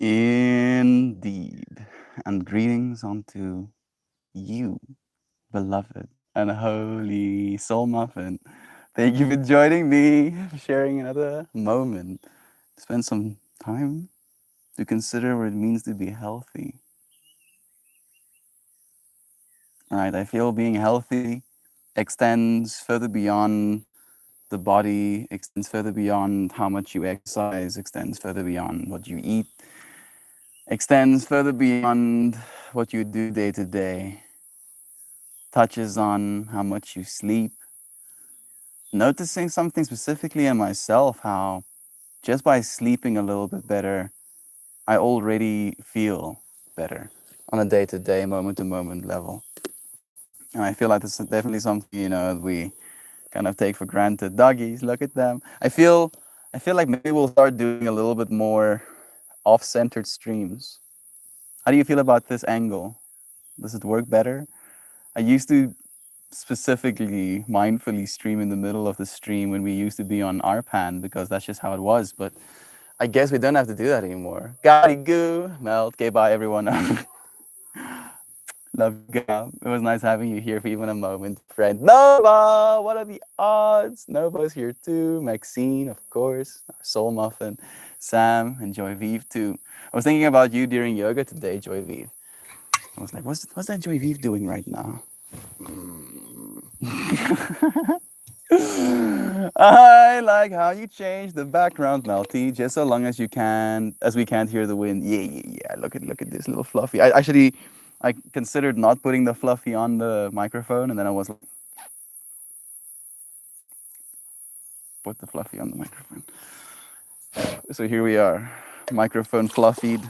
Indeed. And greetings unto you, beloved and holy soul muffin. Thank you for joining me, for sharing another moment. Spend some time to consider what it means to be healthy. Right? I feel being healthy extends further beyond the body, extends further beyond how much you exercise, extends further beyond what you eat, extends further beyond what you do day to day, touches on how much you sleep, noticing something specifically in myself, how just by sleeping a little bit better, I already feel better on a day to day, moment to moment level. And I feel like this is definitely something, we kind of take for granted. Doggies, look at them. I feel like maybe we'll start doing a little bit more off-centered streams. How do you feel about this angle? Does it work better? I used to specifically mindfully stream in the middle of the stream when we used to be on RPAN because that's just how it was. But I guess we don't have to do that anymore. Gotti goo, melt, okay, bye everyone. Love you, girl. It was nice having you here for even a moment, friend. Nova, what are the odds? Nova's here too. Maxine, of course. Our soul muffin. Sam and Joy Vive too. I was thinking about you during yoga today, Joy Vive. I was like, what's that Joy Vive doing right now? I like how you change the background, Melty, just so long as you can, as we can't hear the wind. Yeah, yeah, yeah. Look at this little fluffy. I considered not putting the fluffy on the microphone, and then I was like, put the fluffy on the microphone. So here we are, microphone fluffied,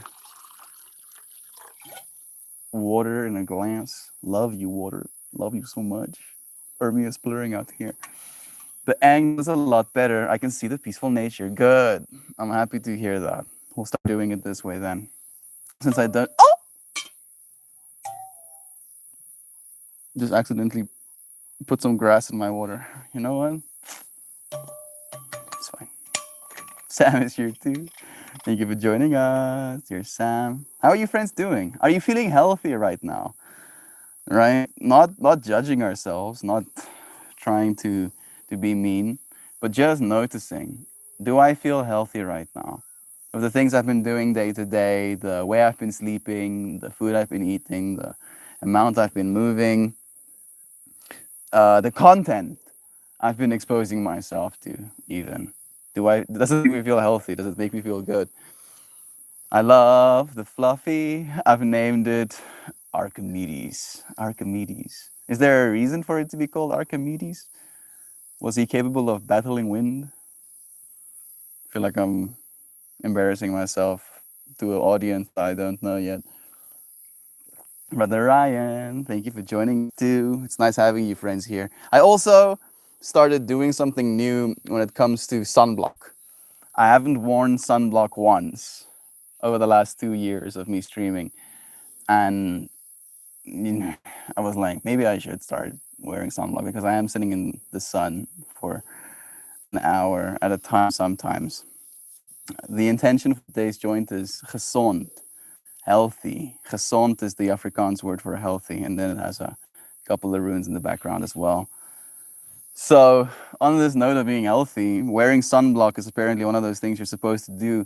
water in a glance. Love you, water. Love you so much. Ermi is blurring out here. The angle is a lot better. I can see the peaceful nature. Good. I'm happy to hear that. We'll start doing it this way then. Since I don't, oh, just accidentally put some grass in my water. You know what? It's fine. Sam is here too. Thank you for joining us. Here's Sam. How are you friends doing? Are you feeling healthy right now? Right? Not judging ourselves, not trying to be mean, but just noticing. Do I feel healthy right now? Of the things I've been doing day to day, the way I've been sleeping, the food I've been eating, the amount I've been moving, the content I've been exposing myself to, even. Does it make me feel healthy? Does it make me feel good? I love the fluffy. I've named it Archimedes. Archimedes. Is there a reason for it to be called Archimedes? Was he capable of battling wind? I feel like I'm embarrassing myself to an audience I don't know yet. Brother Ryan, thank you for joining too. It's nice having you friends here. I also started doing something new when it comes to sunblock. I haven't worn sunblock once over the last 2 years of me streaming. And you know, I was like, maybe I should start wearing sunblock because I am sitting in the sun for an hour at a time sometimes. The intention for today's joint is gezond, healthy. Gezond is the Afrikaans word for healthy, and then it has a couple of runes in the background as well. So, on this note of being healthy, wearing sunblock is apparently one of those things you're supposed to do.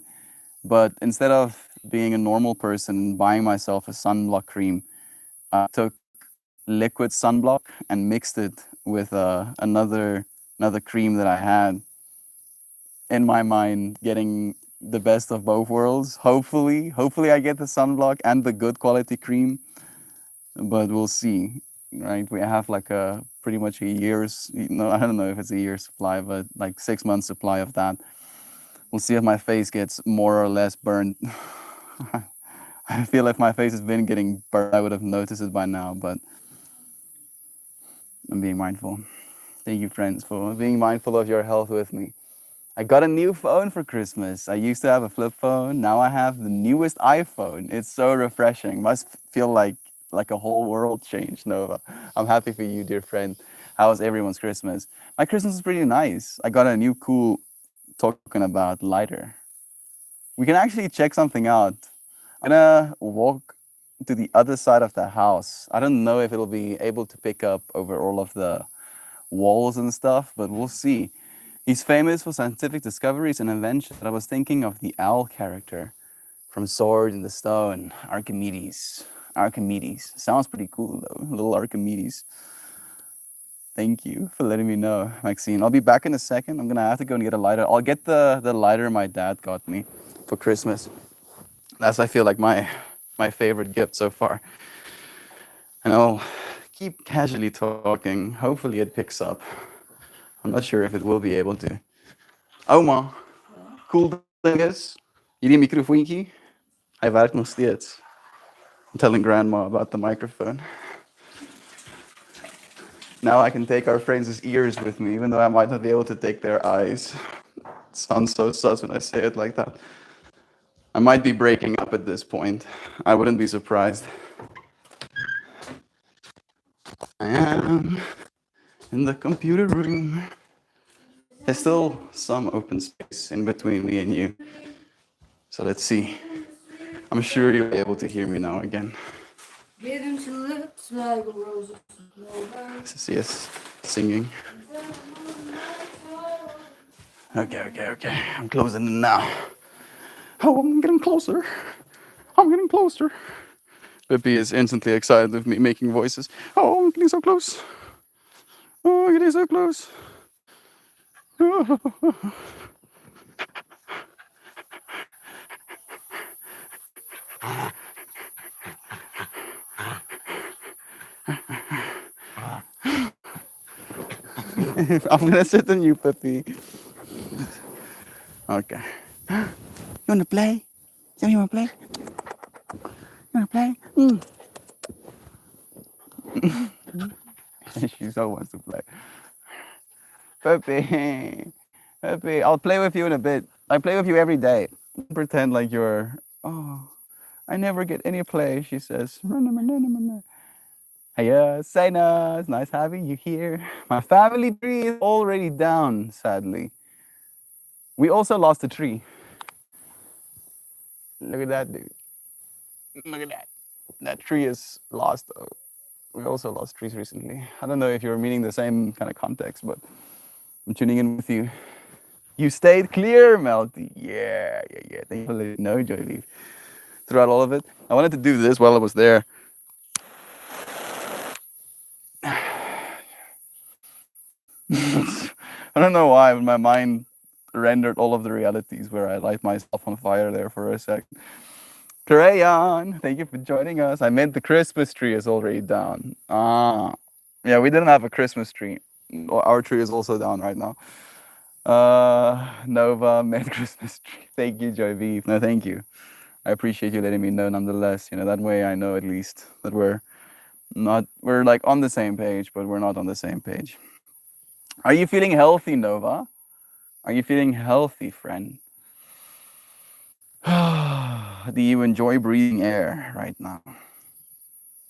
But instead of being a normal person and buying myself a sunblock cream, I took liquid sunblock and mixed it with another cream that I had in my mind, getting the best of both worlds. Hopefully I get the sunblock and the good quality cream, but we'll see. Right, we have like a pretty much a year's, I don't know if it's a year's supply, but like 6 months supply of that. We'll see if my face gets more or less burned. I feel like my face has been getting burned. I would have noticed it by now, but I'm being mindful. Thank you, friends, for being mindful of your health with me. I got a new phone for Christmas. I used to have a flip phone. Now I have the newest iPhone. It's so refreshing. Must feel like a whole world changed, Nova. I'm happy for you, dear friend. How was everyone's Christmas? My Christmas was pretty nice. I got a new cool, talking about, lighter. We can actually check something out I'm gonna walk to the other side of the house. I don't know if it'll be able to pick up over all of the walls and stuff, but we'll see. He's famous for scientific discoveries and inventions. But I was thinking of the owl character from Sword in the Stone, Archimedes. Archimedes. Sounds pretty cool though, little Archimedes. Thank you for letting me know, Maxine. I'll be back in a second. I'm gonna have to go and get a lighter. I'll get the lighter my dad got me for Christmas. That's, I feel like, my favorite gift so far. And I'll keep casually talking. Hopefully it picks up. I'm not sure if it will be able to. Oma, cool thing is, hierdie microfoontjie, hy werk nog steeds. I'm telling grandma about the microphone. Now I can take our friends' ears with me, even though I might not be able to take their eyes. It sounds so sus when I say it like that. I might be breaking up at this point. I wouldn't be surprised. I am in the computer room. There's still some open space in between me and you. So let's see. I'm sure you'll be able to hear me now again. This is singing. Okay. I'm closing in now. Oh, I'm getting closer. I'm getting closer. Pippi is instantly excited with me making voices. Oh, I'm getting so close. Oh, I'm getting so close. I'm gonna sit on you, Pippi. Okay. You wanna play? You wanna play? You wanna play? She so wants to play. Pippi, Pippi, I'll play with you in a bit. I play with you every day. Pretend like you're. Oh, I never get any play. She says. Hey, Saina, it's nice having you here. My family tree is already down, sadly. We also lost a tree. Look at that, dude. Look at that. That tree is lost. We also lost trees recently. I don't know if you're meaning the same kind of context, but I'm tuning in with you. You stayed clear, Melty. Yeah. Thank you for letting me know, Joy Leaf. Throughout all of it, I wanted to do this while I was there. I don't know why, but my mind rendered all of the realities where I light myself on fire there for a second. Crayon, thank you for joining us. I meant the Christmas tree is already down. Yeah, we didn't have a Christmas tree. Our tree is also down right now. Nova, Merry Christmas tree. Thank you, Joy V. No, thank you. I appreciate you letting me know nonetheless. That way I know at least that we're like on the same page, but we're not on the same page. Are you feeling healthy, Nova? Are you feeling healthy, friend? Do you enjoy breathing air right now?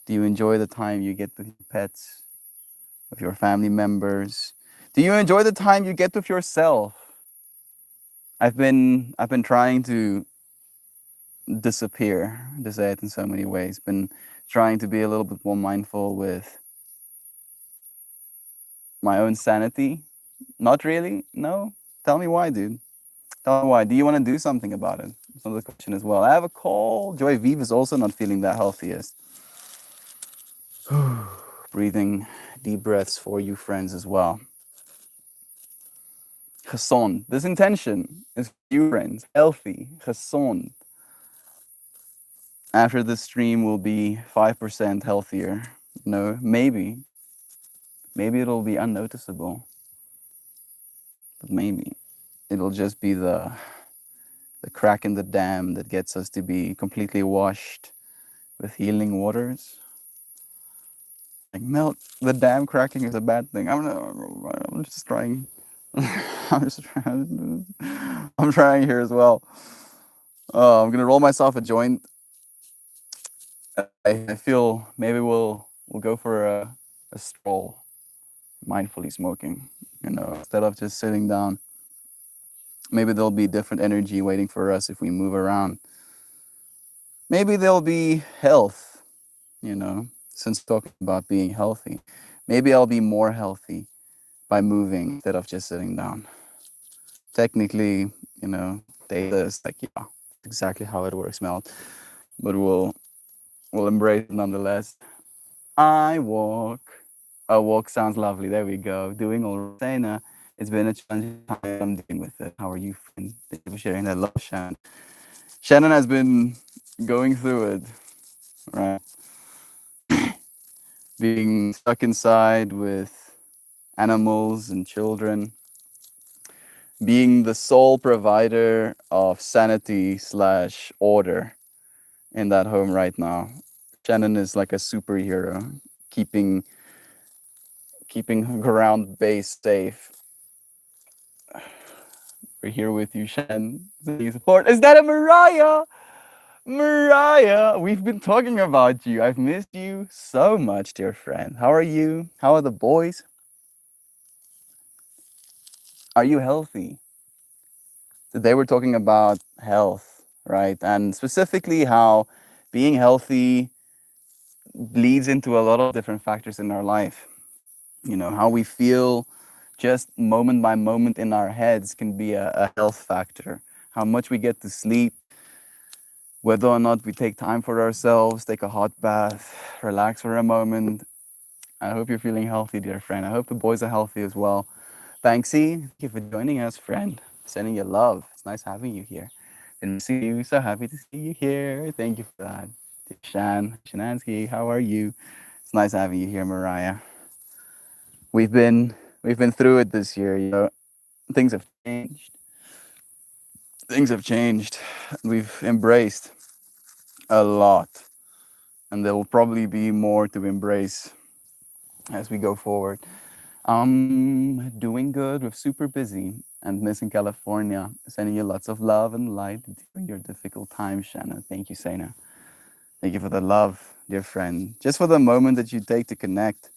Do you enjoy the time you get with your pets, with your family members? Do you enjoy the time you get with yourself? I've been trying to disappear, to say it in so many ways. Been trying to be a little bit more mindful with my own sanity. Not really. No. Tell me why, dude. Tell me why. Do you want to do something about it? That's another question as well. I have a call. Joy Vive is also not feeling that healthiest. Breathing deep breaths for you friends as well. Gezond. This intention is for you friends. Healthy. Gezond. After this stream, we'll be 5% healthier. Maybe. Maybe it'll be unnoticeable. But maybe. It'll just be the crack in the dam that gets us to be completely washed with healing waters. Like, melt the dam cracking is a bad thing. I'm just trying. I'm trying here as well. I'm gonna roll myself a joint. I feel maybe we'll go for a stroll, mindfully smoking. Instead of just sitting down. Maybe there'll be different energy waiting for us if we move around. Maybe there'll be health, you know, since talking about being healthy. Maybe I'll be more healthy by moving instead of just sitting down. Technically, you know, data is like, yeah, exactly how it works, Mel. But we'll embrace it nonetheless. I walk. A walk sounds lovely. There we go. Doing all right. Sana, it's been a challenging time. I'm dealing with it. How are you, friend? Thank you for sharing that love, Shannon. Shannon has been going through it, right? Being stuck inside with animals and children, being the sole provider of sanity slash order in that home right now. Shannon is like a superhero, keeping keeping ground base safe. We're here with you, Shannon. Sending support. Is that a Mariah? Mariah, we've been talking about you. I've missed you so much, dear friend. How are you? How are the boys? Are you healthy? Today we're talking about health, right? And specifically how being healthy bleeds into a lot of different factors in our life. You know, how we feel just moment by moment in our heads can be a health factor. How much we get to sleep, whether or not we take time for ourselves, take a hot bath, relax for a moment. I hope you're feeling healthy, dear friend. I hope the boys are healthy as well. Thanksy, thank you for joining us, friend. Sending you love. It's nice having you here. Didn't see you, so happy to see you here. Thank you for that. Shanansky, how are you? It's nice having you here, Mariah. We've been we've been through it this year. You know, things have changed. Things have changed. We've embraced a lot, and there will probably be more to embrace as we go forward. Doing good. We're super busy and missing California. Sending you lots of love and light during your difficult time, Shanna. Thank you, Sana. Thank you for the love, dear friend. Just for the moment that you take to connect,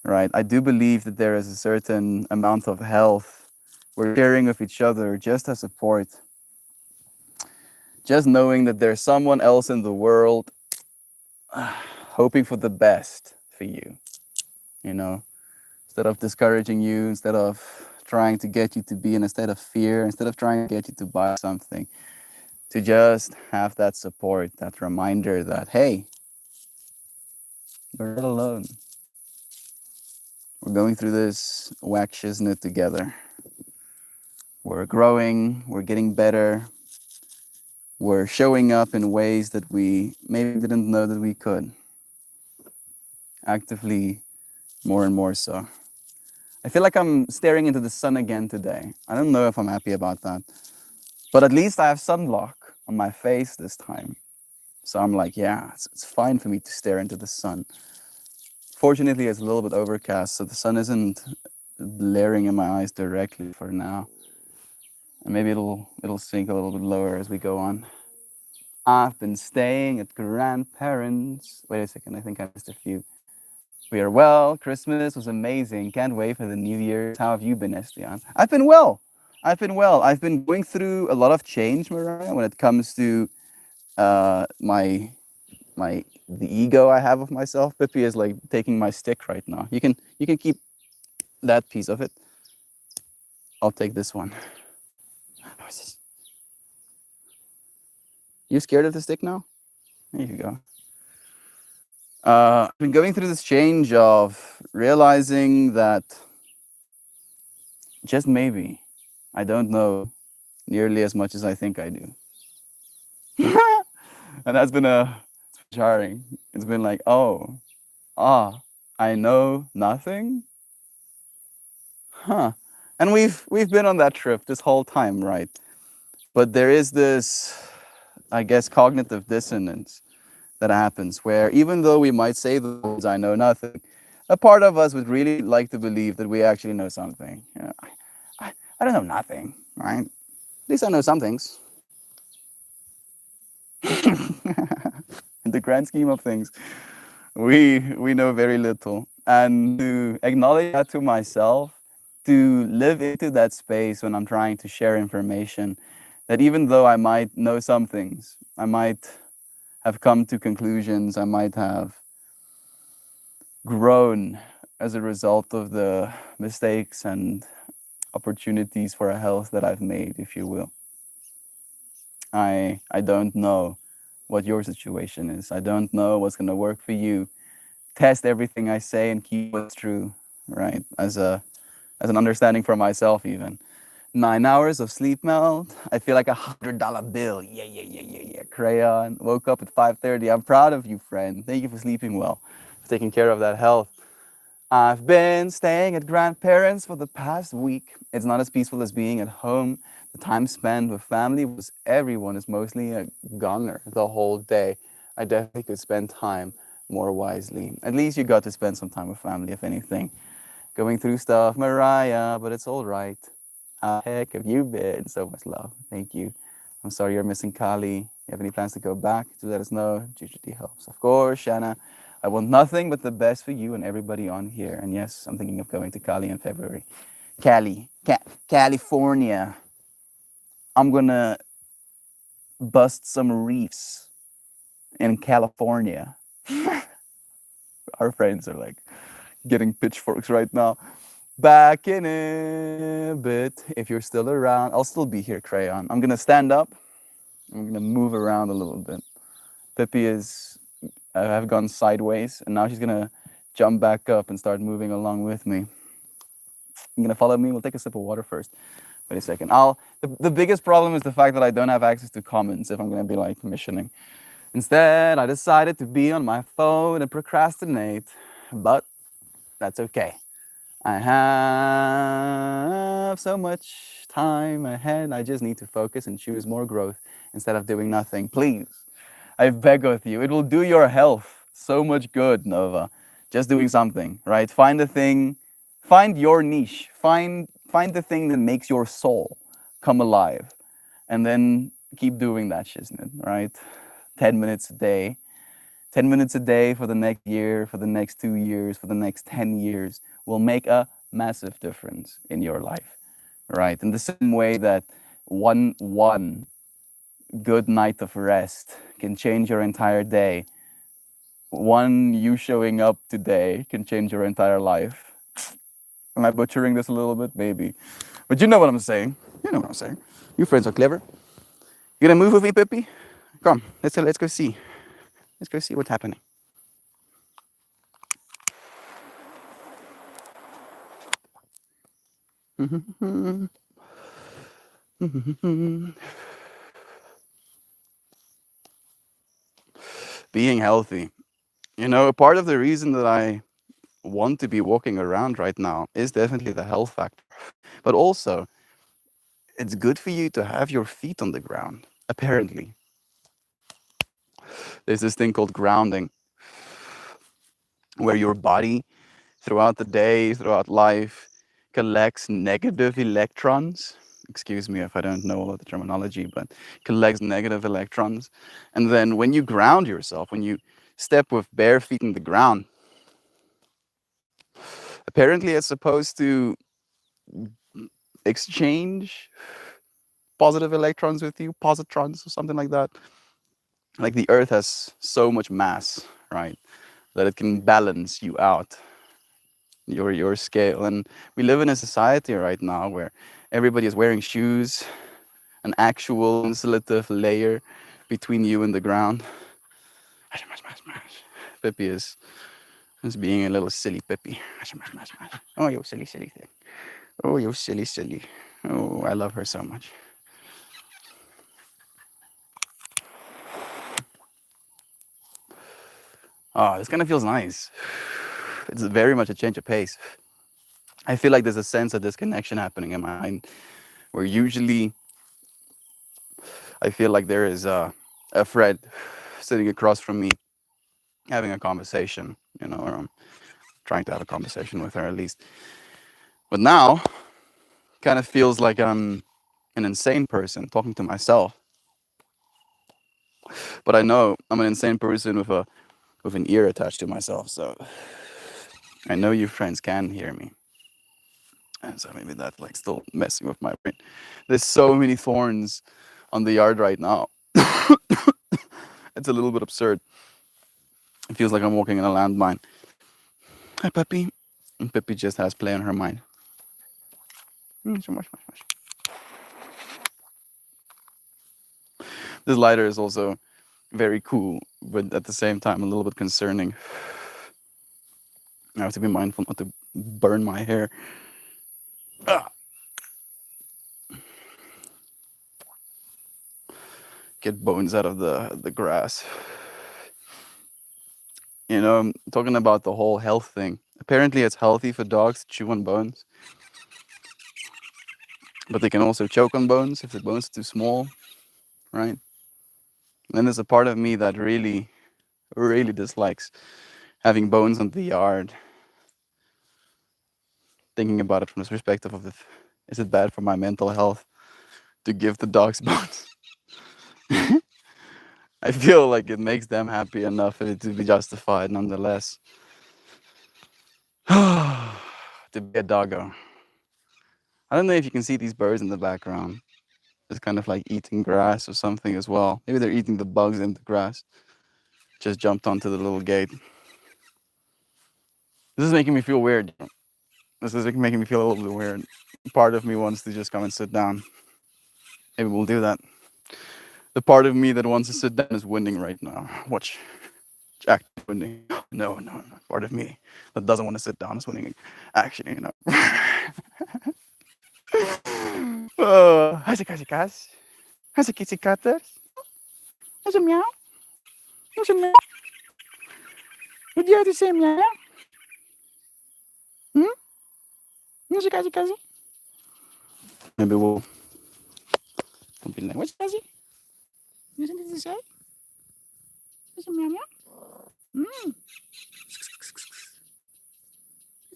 right? I do believe that there is a certain amount of health we're sharing with each other just as support. Just knowing that there's someone else in the world hoping for the best for you, you know, instead of discouraging you, instead of trying to get you to be in a state of fear, instead of trying to get you to buy something, to just have that support, that reminder that, hey, we're not alone. We're going through this whack shiznit together. We're growing, we're getting better, we're showing up in ways that we maybe didn't know that we could, actively more and more so. I feel like I'm staring into the sun again today. I don't know if I'm happy about that, but at least I have sunblock on my face this time. So I'm like, yeah, it's fine for me to stare into the sun. Fortunately, it's a little bit overcast, so the sun isn't blaring in my eyes directly for now. And maybe it'll sink a little bit lower as we go on. I've been staying at grandparents. Wait a second, I think I missed a few. We are well. Christmas was amazing. Can't wait for the New Year's. How have you been, Estian? I've been well. I've been well. I've been going through a lot of change, Mariah, when it comes to my the ego I have of myself. Pippi is like taking my stick right now. You can keep that piece of it. I'll take this one. You scared of the stick now? There you go. I've been going through this change of realizing that just maybe I don't know nearly as much as I think I do. And that's been it's been jarring. It's been like, oh, I know nothing? Huh. And we've been on that trip this whole time, right? But there is this, I guess, cognitive dissonance that happens where even though we might say the words I know nothing, a part of us would really like to believe that we actually know something. You know, I don't know nothing, right? At least I know some things. In the grand scheme of things, we know very little. And to acknowledge that to myself, to live into that space when I'm trying to share information, that even though I might know some things, I might have come to conclusions. I might have grown as a result of the mistakes and opportunities for a health that I've made, if you will. I don't know what your situation is. I don't know what's gonna work for you. Test everything I say and keep what's true, right? As an understanding for myself even. 9 hours of sleep melt. I feel like $100 bill. Yeah, yeah, yeah, yeah, yeah. Crayon. Woke up at 5:30. I'm proud of you, friend. Thank you for sleeping well, for taking care of that health. I've been staying at grandparents for the past week. It's not as peaceful as being at home. The time spent with family was everyone is mostly a goner the whole day. I definitely could spend time more wisely. At least you got to spend some time with family, if anything. Going through stuff, Mariah, but it's all right. How the heck have you been? So much love. Thank you. I'm sorry you're missing Kali. You have any plans to go back? Do let us know. GGT helps. Of course, Shanna. I want nothing but the best for you and everybody on here. And yes, I'm thinking of going to Cali in February. California. I'm gonna bust some reefs in California. Our friends are like getting pitchforks right now. Back in a bit. If you're still around, I'll still be here, Crayon. I'm gonna stand up. I'm gonna move around a little bit. Pippi is, I have gone sideways, and now she's gonna jump back up and start moving along with me. You're gonna follow me? We'll take a sip of water first. Wait a second. The biggest problem is the fact that I don't have access to comments if I'm gonna be like missioning. Instead, I decided to be on my phone and procrastinate, but that's okay. I have so much time ahead. I just need to focus and choose more growth instead of doing nothing. Please, I beg of you. It will do your health so much good, Nova. Just doing something, right? Find a thing, find your niche, find the thing that makes your soul come alive, and then keep doing that, Shiznit, right? 10 minutes a day. 10 minutes a day for the next year, for the next 2 years, for the next 10 years will make a massive difference in your life, right? In the same way that one good night of rest can change your entire day, one you showing up today can change your entire life. Am I butchering this a little bit? Maybe. But you know what I'm saying. You know what I'm saying. You friends are clever. You gonna move with me, Pippi? Come, let's go see. Let's go see what's happening. Being healthy. You know, part of the reason that I want to be walking around right now is definitely the health factor. But also, it's good for you to have your feet on the ground, apparently. There's this thing called grounding, where your body throughout the day, throughout life, collects negative electrons. Excuse me if I don't know all of the terminology, but collects negative electrons. And then when you ground yourself, when you step with bare feet in the ground, apparently it's supposed to exchange positive electrons with you, positrons or something like that. Like the earth has so much mass, right? That it can balance you out, your scale. And we live in a society right now where everybody is wearing shoes, an actual insulative layer between you and the ground. Pippi is being a little silly Pippi. Oh, you silly, silly thing. Oh, you silly, silly. Oh, I love her so much. Oh, this kind of feels nice. It's very much a change of pace. I feel like there's a sense of disconnection happening in my mind, where usually I feel like there is a friend sitting across from me having a conversation, you know, or I'm trying to have a conversation with her at least. But now, kind of feels like I'm an insane person talking to myself. But I know I'm an insane person with an ear attached to myself, so I know you friends can hear me. And so maybe that's like still messing with my brain. There's so many thorns on the yard right now. It's a little bit absurd. It feels like I'm walking in a landmine. Hi, puppy. And Pippi just has play on her mind. So much, much, much. This lighter is also very cool, but at the same time a little bit concerning. I have to be mindful not to burn my hair. Ah! Get bones out of the grass. You know, I'm talking about the whole health thing. Apparently, it's healthy for dogs to chew on bones, but they can also choke on bones if the bones are too small, right? And then there's a part of me that really, really dislikes having bones on the yard. Thinking about it from the perspective of if is it bad for my mental health to give the dogs bones? I feel like it makes them happy enough for it to be justified nonetheless. To be a doggo. I don't know if you can see these birds in the background. It's kind of like eating grass or something as well. Maybe they're eating the bugs in the grass. Just jumped onto the little gate. This is making me feel weird. This is making me feel a little bit weird. Part of me wants to just come and sit down. Maybe we'll do that. The part of me that wants to sit down is winning right now. Watch. Jack winning. No, no, no. Part of me that doesn't want to sit down is winning. Actually, you know. Oh, how's it, guys? How's it, kitty cutters? How's it, meow? How's it, meow? Would you have to say meow? Hmm? How's it, guys? Maybe we'll be like, what's Kazi? You have something to say? How's it, meow, meow? Hmm.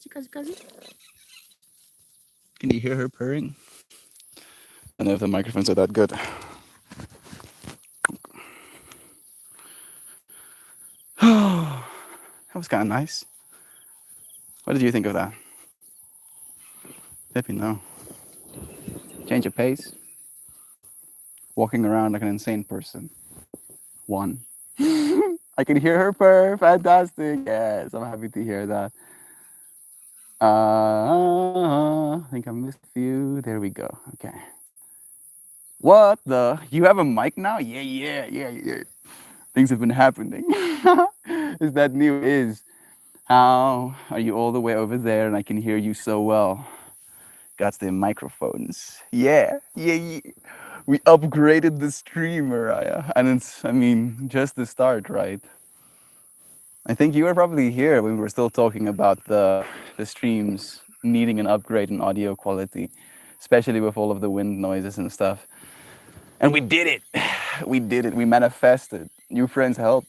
How's it, Kazi? Can you hear her purring? I don't know if the microphones are that good. That was kind of nice. What did you think of that? Let me know. Change of pace. Walking around like an insane person. One. I can hear her purr. Fantastic. Yes, I'm happy to hear that. I think I missed a few. There we go. Okay. What the? You have a mic now? Yeah. Things have been happening. Is that new? Is how are you all the way over there and I can hear you so well? Got the microphones. Yeah. We upgraded the stream, Mariah. And it's, I mean, just the start, right? I think you were probably here when we were still talking about the streams needing an upgrade in audio quality, especially with all of the wind noises and stuff. And we did it. We did it. We manifested. New friends help.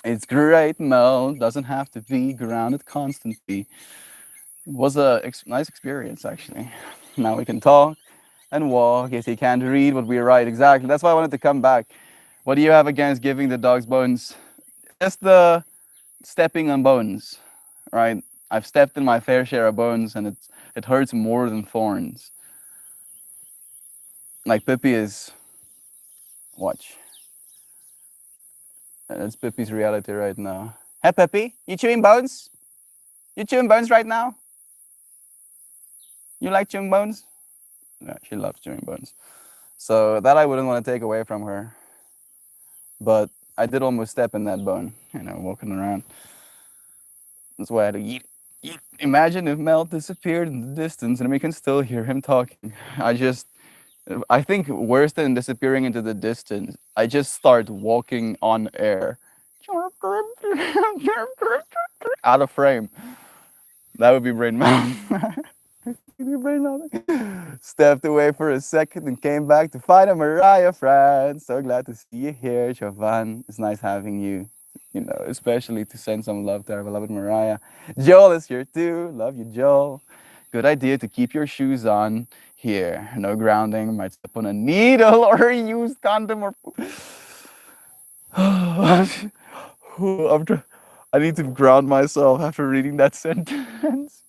It's great, Mel. Doesn't have to be grounded constantly. It was a nice experience, actually. Now we can talk and walk. Yes, he can't read what we write. Exactly. That's why I wanted to come back. What do you have against giving the dogs bones? Just the stepping on bones, right? I've stepped in my fair share of bones, and it hurts more than thorns. Like Pippi is. Watch. That's Pippi's reality right now. Hey, Pippi, you chewing bones? You chewing bones right now? You like chewing bones? No, she loves chewing bones. So that I wouldn't want to take away from her. But I did almost step in that bone, you know, walking around. That's why I had to eat. Imagine if Mel disappeared in the distance and we can still hear him talking. I think worse than disappearing into the distance, I just start walking on air. Out of frame. That would be brain mouth. Stepped away for a second and came back to find a Mariah friend. So glad to see you here, Jovan. It's nice having you. You know, especially to send some love to our beloved Mariah. Joel is here too. Love you, Joel. Good idea to keep your shoes on here. No grounding. Might step on a needle or a used condom or. After, I need to ground myself after reading that sentence.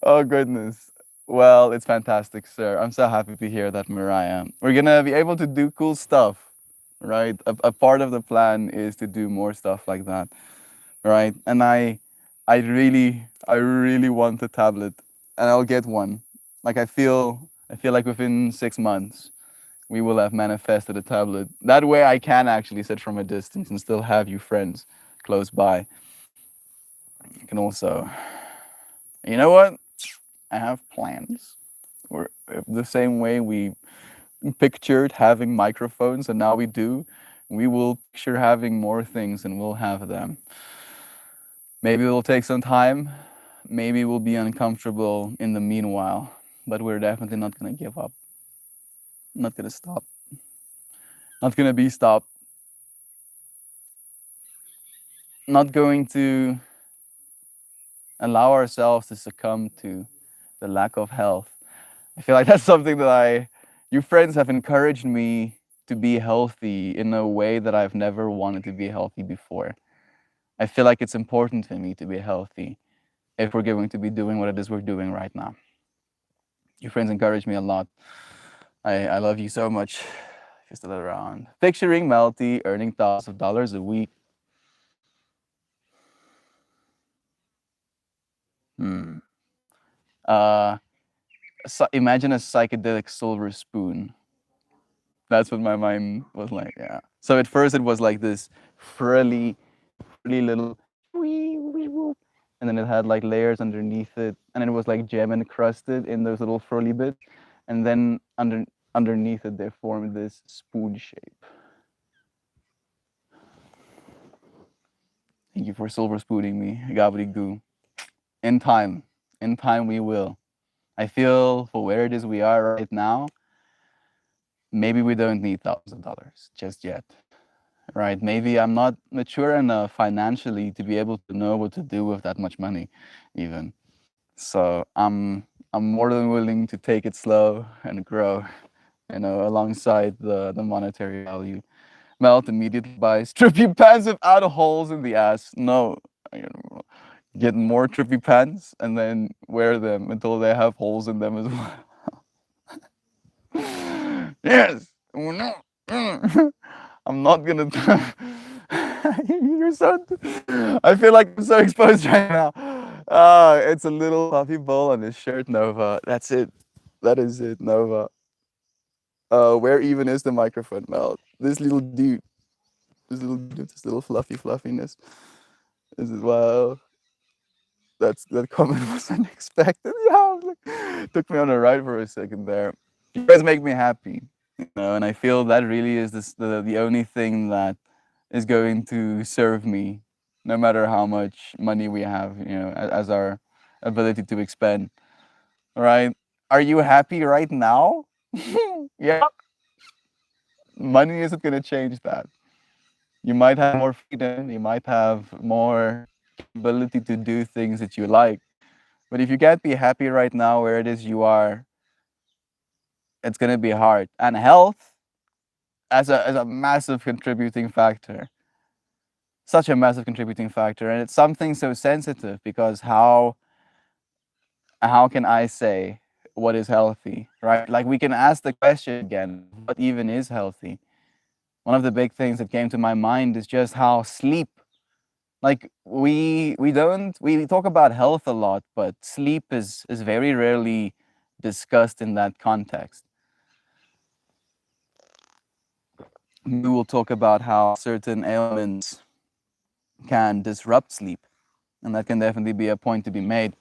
Oh goodness. Well, it's fantastic, sir. I'm so happy to hear that, Mariah. We're gonna be able to do cool stuff right? A part of the plan is to do more stuff like that, right? And I really want a tablet, and I'll get one. Like I feel like within 6 months we will have manifested a tablet. That way I can actually sit from a distance and still have you friends close by. I can also, you know what? I have plans. We're the same way we pictured having microphones and now we do. We will picture having more things and we'll have them. Maybe it'll take some time. Maybe we'll be uncomfortable in the meanwhile, but we're definitely not going to give up. Not going to stop. Not going to be stopped. Not going to allow ourselves to succumb to the lack of health. I feel like that's something that you friends have encouraged me to be healthy in a way that I've never wanted to be healthy before. I feel like it's important for me to be healthy if we're going to be doing what it is we're doing right now. You friends encourage me a lot. I love you so much. If you're still around. Picturing Melty earning thousands of dollars a week. Hmm. Uh, imagine a psychedelic silver spoon. That's what my mind was like. Yeah. So at first it was like this frilly little, and then it had like layers underneath it, and it was like gem encrusted in those little frilly bits, and then underneath it they formed this spoon shape. Thank you for silver spooning me, gobbledygoo. In time we will. I feel for where it is we are right now, maybe we don't need thousands of dollars just yet. Right? Maybe I'm not mature enough financially to be able to know what to do with that much money, even. So I'm more than willing to take it slow and grow, alongside the monetary value. Melt immediately buys trippy pants without holes in the ass. No, get more trippy pants and then wear them until they have holes in them as well. Yes. Oh, no. I'm not gonna. You're so. I feel like I'm so exposed right now. It's a little puffy bowl on his shirt, Nova. That's it. That is it, Nova. Where even is the microphone, Mel? This little dude. This little fluffy fluffiness. This is wow. That comment was unexpected. Yeah, took me on a ride for a second there. You guys make me happy, and I feel that really is the only thing that is going to serve me, no matter how much money we have, as our ability to expend. All right, are you happy right now? Yeah, money isn't going to change that. You might have more freedom, you might have more ability to do things that you like, but if you can't be happy right now where it is you are, it's going to be hard. And health, as a massive contributing factor, such a massive contributing factor, and it's something so sensitive because how can I say what is healthy, right? Like we can ask the question again, what even is healthy? One of the big things that came to my mind is just how sleep, like we talk about health a lot, but sleep is very rarely discussed in that context. We will talk about how certain ailments can disrupt sleep, and that can definitely be a point to be made.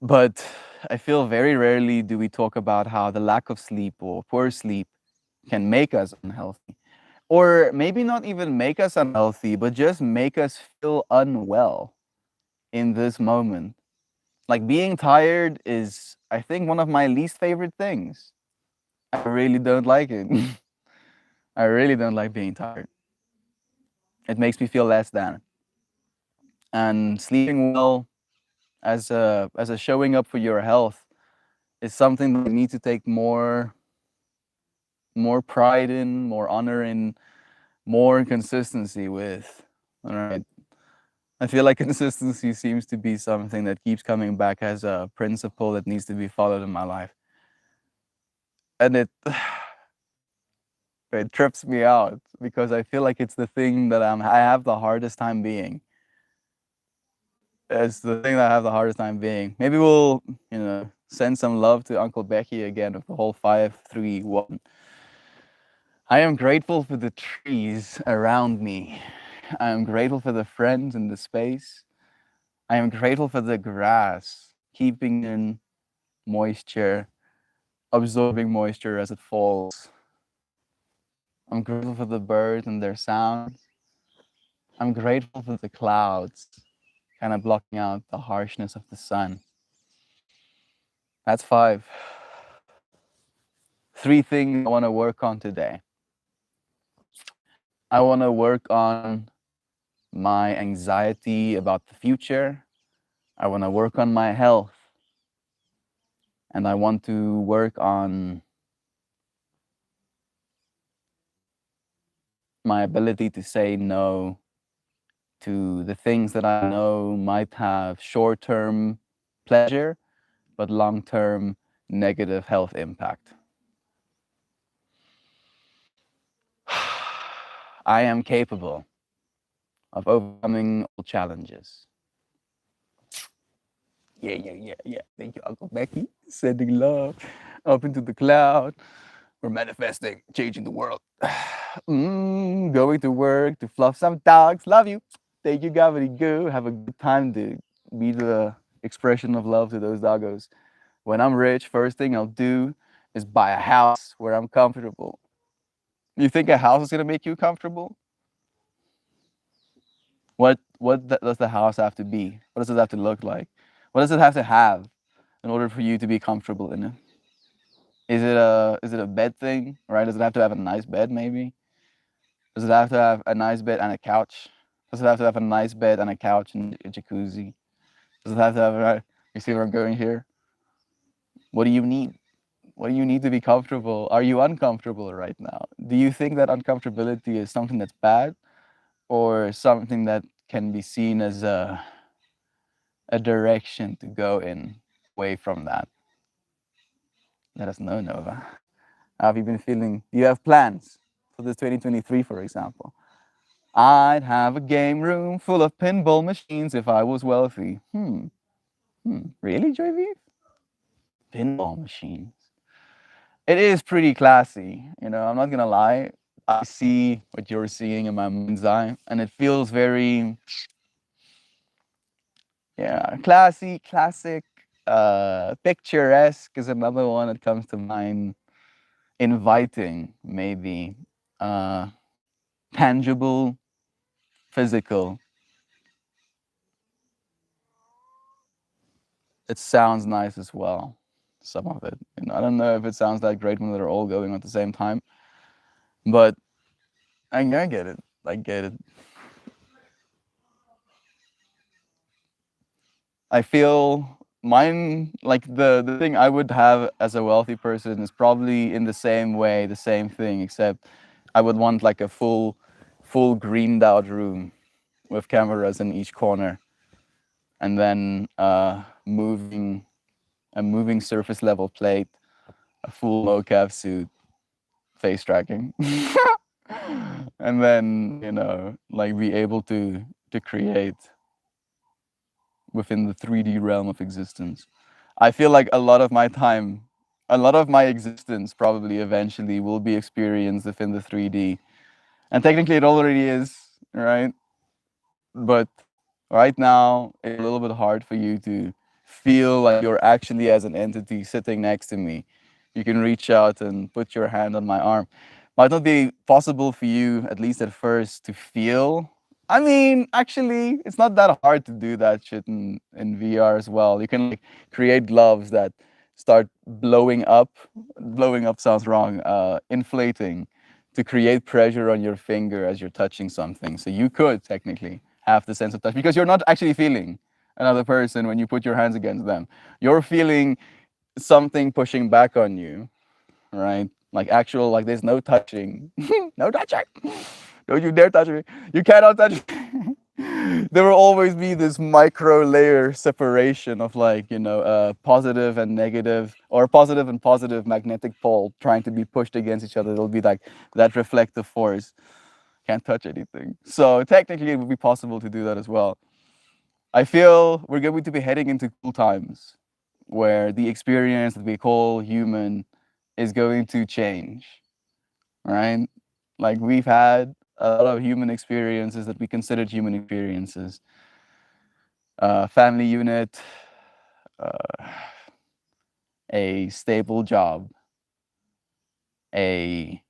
But I feel very rarely do we talk about how the lack of sleep or poor sleep can make us unhealthy. Or maybe not even make us unhealthy, but just make us feel unwell in this moment. Like being tired is, I think, one of my least favorite things. I really don't like it. I really don't like being tired. It makes me feel less than. And sleeping well as a showing up for your health is something that we need to take more pride in, more honor in, more consistency with. All right. I feel like consistency seems to be something that keeps coming back as a principle that needs to be followed in my life. And It trips me out because I feel like it's the thing that I have the hardest time being. It's the thing that I have the hardest time being. Maybe we'll, send some love to Uncle Becky again with the whole 5-3-1. I am grateful for the trees around me. I am grateful for the friends in the space. I am grateful for the grass, keeping in moisture, absorbing moisture as it falls. I'm grateful for the birds and their sounds. I'm grateful for the clouds, kind of blocking out the harshness of the sun. That's 5. 3 things I want to work on today. I want to work on my anxiety about the future. I want to work on my health. And I want to work on my ability to say no to the things that I know might have short-term pleasure, but long-term negative health impact. I am capable of overcoming all challenges. Yeah. Thank you, Uncle Becky. Sending love up into the cloud. We're manifesting, changing the world. Going to work to fluff some dogs. Love you. Thank you, Goo. Have a good time to be the expression of love to those doggos. When I'm rich, first thing I'll do is buy a house where I'm comfortable. You think a house is gonna make you comfortable? What does the house have to be? What does it have to look like? What does it have to have in order for you to be comfortable in it? Is it a bed thing, right? Does it have to have a nice bed maybe? Does it have to have a nice bed and a couch? Does it have to have a nice bed and a couch and a jacuzzi? Does it have to have you see where I'm going here? What do you need? What do you need to be comfortable? Are you uncomfortable right now? Do you think that uncomfortability is something that's bad or something that can be seen as a direction to go in away from that? Let us know, Nova. How have you been feeling? Do you have plans for this 2023, for example? I'd have a game room full of pinball machines if I was wealthy. Really, JV? Pinball machines. It is pretty classy, I'm not gonna lie. I see what you're seeing in my mind's eye, and it feels very, classy, classic, picturesque is another one that comes to mind. Inviting, maybe, tangible, physical. It sounds nice as well. Some of it, I don't know if it sounds that great when they're all going at the same time, but I get it. I get it. I feel mine, like the thing I would have as a wealthy person is probably in the same way, the same thing, except I would want like a full greened out room with cameras in each corner, and then a moving surface level plate, a full mocap suit, face tracking, and then like be able to create within the 3D realm of existence. I feel like a lot of my time, a lot of my existence probably eventually will be experienced within the 3D. And technically it already is, right? But right now, it's a little bit hard for you to feel like you're actually as an entity sitting next to me. You can reach out and put your hand on my arm. Might not be possible for you, at least at first, to feel. I mean, actually, it's not that hard to do that shit in VR as well. You can like create gloves that start blowing up. Blowing up sounds wrong. Inflating to create pressure on your finger as you're touching something. So you could technically have the sense of touch because you're not actually feeling another person when you put your hands against them. You're feeling something pushing back on you, right? Like actual, like there's no touching. No touching. Don't you dare touch me. You cannot touch me. there will always be this micro layer separation of like, positive and negative, or positive and positive magnetic pole trying to be pushed against each other. It'll be like that reflective force. Can't touch anything. So technically, it would be possible to do that as well. I feel we're going to be heading into cool times where the experience that we call human is going to change, right? Like we've had a lot of human experiences that we considered human experiences. Family unit, uh, a stable job, a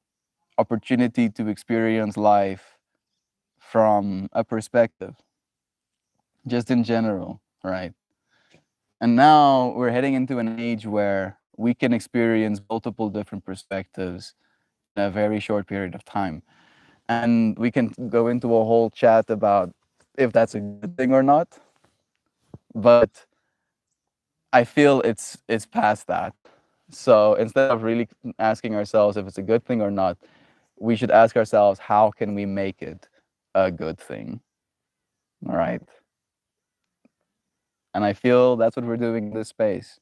opportunity to experience life from a perspective, just in general, right? And now we're heading into an age where we can experience multiple different perspectives in a very short period of time. And we can go into a whole chat about if that's a good thing or not. But I feel it's past that. So instead of really asking ourselves if it's a good thing or not, we should ask ourselves, how can we make it a good thing? All right. And I feel that's what we're doing in this space.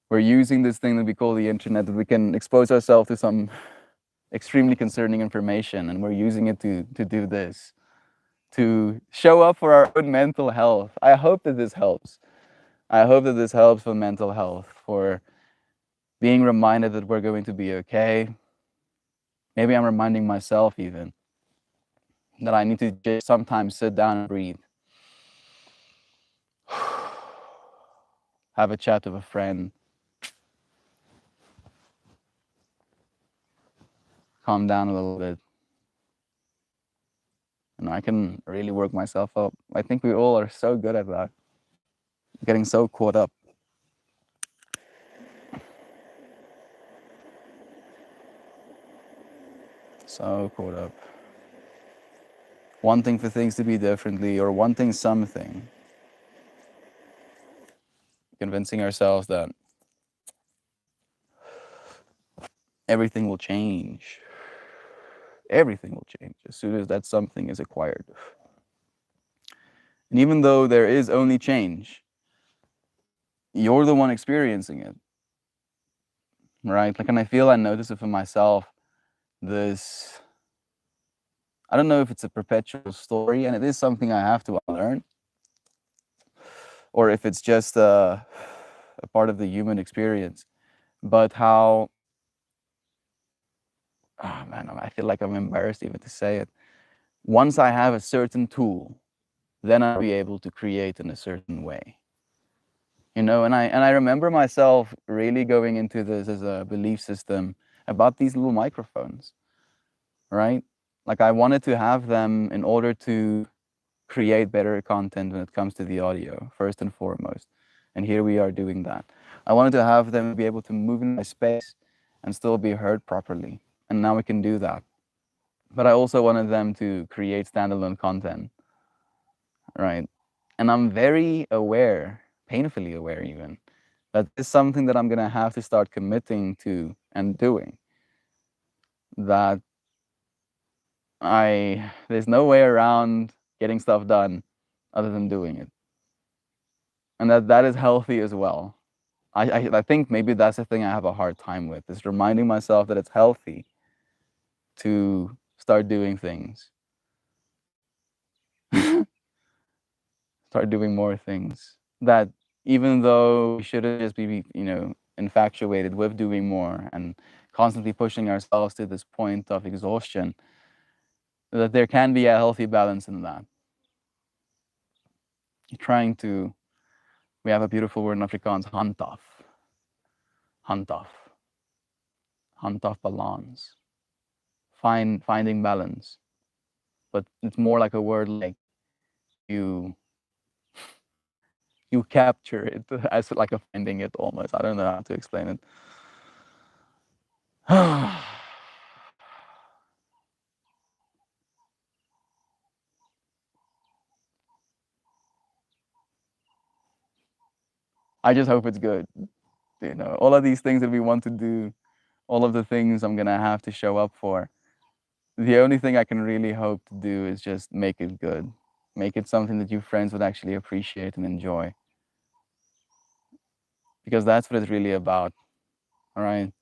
We're using this thing that we call the internet, that we can expose ourselves to some extremely concerning information, and we're using it to do this, to show up for our own mental health. I hope that this helps. I hope that this helps for mental health, for being reminded that we're going to be okay. Maybe I'm reminding myself even that I need to just sometimes sit down and breathe. Have a chat with a friend. Calm down a little bit. And I can really work myself up. I think we all are so good at that. Getting so caught up. So caught up. Wanting for things to be differently, or wanting something. Convincing ourselves that everything will change. Everything will change as soon as that something is acquired. And even though there is only change, you're the one experiencing it. Right? Like, and I feel I notice it for myself, this, I don't know if it's a perpetual story, and it is something I have to unlearn, or if it's just a part of the human experience, but how, oh man, I feel like I'm embarrassed even to say it. Once I have a certain tool, then I'll be able to create in a certain way. And I remember myself really going into this as a belief system about these little microphones, right? Like I wanted to have them in order to create better content when it comes to the audio, first and foremost. And here we are doing that. I wanted to have them be able to move in my space and still be heard properly. And now we can do that. But I also wanted them to create standalone content, right? And I'm very aware, painfully aware even, that it's something that I'm gonna have to start committing to and doing. That there's no way around getting stuff done other than doing it. And that is healthy as well. I think maybe that's the thing I have a hard time with, is reminding myself that it's healthy to start doing things. Start doing more things. That even though we shouldn't just be, infatuated with doing more and constantly pushing ourselves to this point of exhaustion, that there can be a healthy balance in that. Trying to, we have a beautiful word in Afrikaans, handhaaf. Handhaaf. Handhaaf balance. Finding balance. But it's more like a word like you capture it as like a finding it almost. I don't know how to explain it. I just hope it's good. All of these things that we want to do, all of the things I'm gonna have to show up for. The only thing I can really hope to do is just make it good. Make it something that your friends would actually appreciate and enjoy. Because that's what it's really about. All right.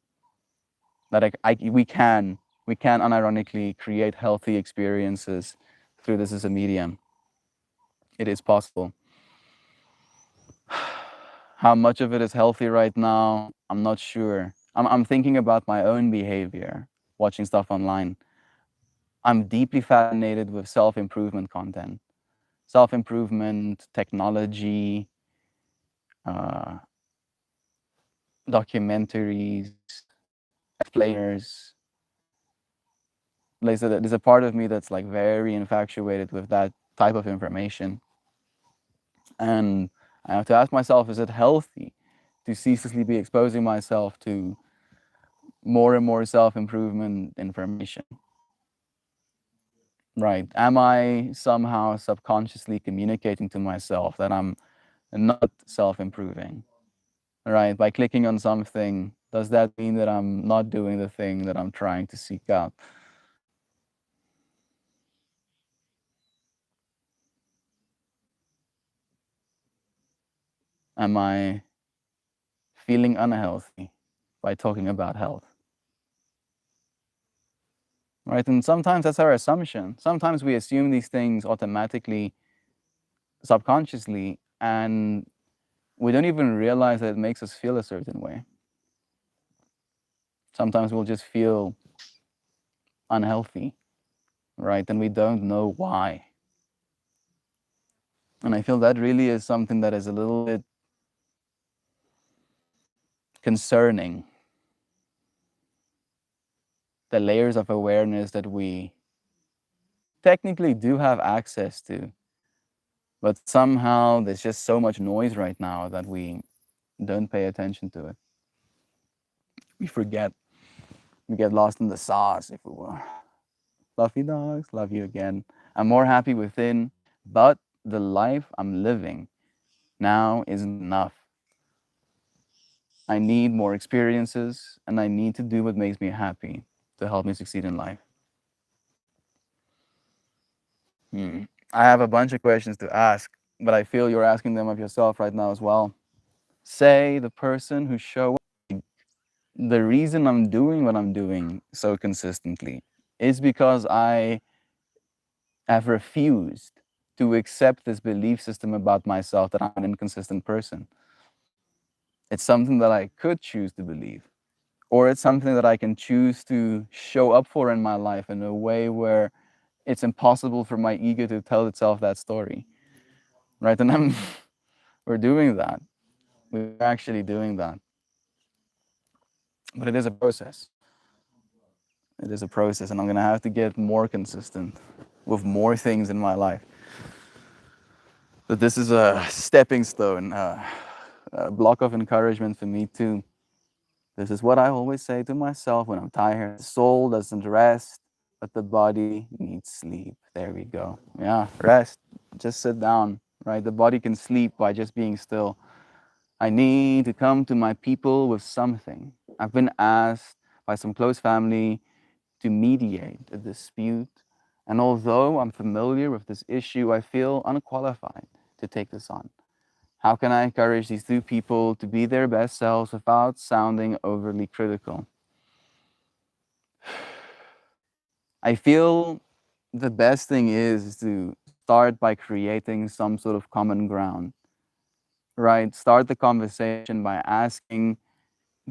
That we can unironically create healthy experiences through this as a medium. It is possible. How much of it is healthy right now, I'm not sure. I'm thinking about my own behavior, watching stuff online. I'm deeply fascinated with self improvement content, self improvement, technology, uh, documentaries, explainers. There's a part of me that's like very infatuated with that type of information. And I have to ask myself, is it healthy to ceaselessly be exposing myself to more and more self improvement information? Right. Am I somehow subconsciously communicating to myself that I'm not self improving? Right. By clicking on something, does that mean that I'm not doing the thing that I'm trying to seek out? Am I feeling unhealthy by talking about health? Right. And sometimes that's our assumption. Sometimes we assume these things automatically, subconsciously, and we don't even realize that it makes us feel a certain way. Sometimes we'll just feel unhealthy, right? And we don't know why. And I feel that really is something that is a little bit concerning. The layers of awareness that we technically do have access to, but somehow there's just so much noise right now that we don't pay attention to it. We forget. We get lost in the sauce, if we will. Fluffy dogs, love you again. I'm more happy within, but the life I'm living now isn't enough. I need more experiences and I need to do what makes me happy to help me succeed in life. Hmm. I have a bunch of questions to ask, but I feel you're asking them of yourself right now as well. Say the person who showed the reason I'm doing what I'm doing so consistently is because I have refused to accept this belief system about myself that I'm an inconsistent person. It's something that I could choose to believe, or it's something that I can choose to show up for in my life in a way where it's impossible for my ego to tell itself that story, right? And we're doing that. We're actually doing that, but it is a process. It is a process, and I'm gonna have to get more consistent with more things in my life. But this is a stepping stone, a block of encouragement for me too. This is what I always say to myself when I'm tired. The soul doesn't rest, but the body needs sleep. There we go. Yeah, rest. Just sit down, right? The body can sleep by just being still. I need to come to my people with something. I've been asked by some close family to mediate a dispute. And although I'm familiar with this issue, I feel unqualified to take this on. How can I encourage these two people to be their best selves without sounding overly critical? I feel the best thing is to start by creating some sort of common ground, right? Start the conversation by asking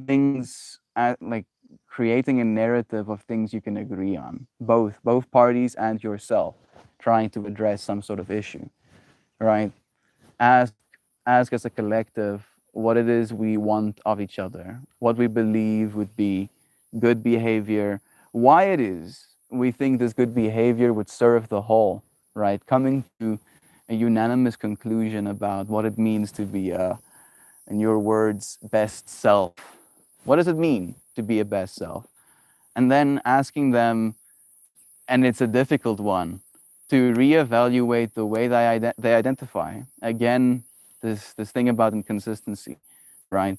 things like creating a narrative of things you can agree on, both parties and yourself, trying to address some sort of issue, right? Ask ask as a collective what it is we want of each other, what we believe would be good behavior, why it is we think this good behavior would serve the whole, right? Coming to a unanimous conclusion about what it means to be a, in your words, best self. What does it mean to be a best self? And then asking them, and it's a difficult one, to reevaluate the way they identify. Again, this thing about inconsistency, right?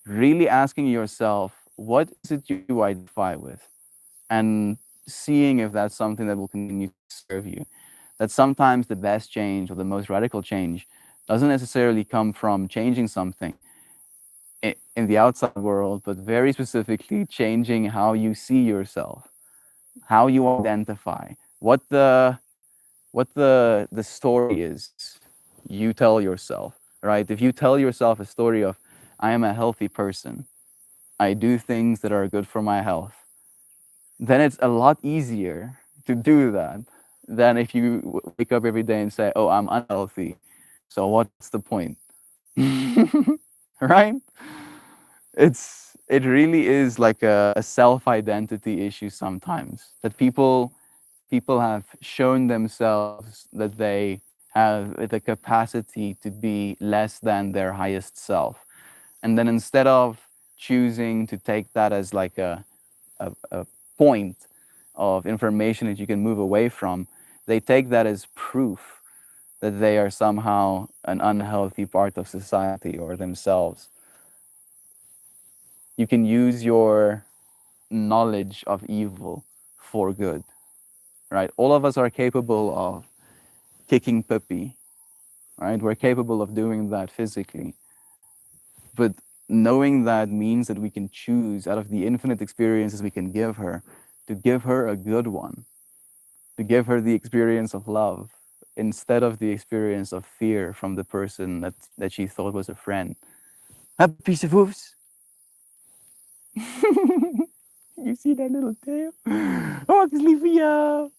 Really asking yourself, what is it you identify with? And seeing if that's something that will continue to serve you, that sometimes the best change or the most radical change doesn't necessarily come from changing something in the outside world, but very specifically changing how you see yourself, how you identify, what the story is you tell yourself, right? If you tell yourself a story of I am a healthy person, I do things that are good for my health, then it's a lot easier to do that than if you wake up every day and say, "Oh, I'm unhealthy, so what's the point?" Right? It really is like a self-identity issue sometimes that people have shown themselves that they have the capacity to be less than their highest self, and then instead of choosing to take that as like a point of information that you can move away from, they take that as proof that they are somehow an unhealthy part of society or themselves. You can use your knowledge of evil for good, right? All of us are capable of kicking puppy, right? We're capable of doing that physically. But knowing that means that we can choose out of the infinite experiences we can give her to give her a good one, to give her the experience of love instead of the experience of fear from the person that she thought was a friend. A piece of hoofs. You see that little tail? Oh, I can sleep for you.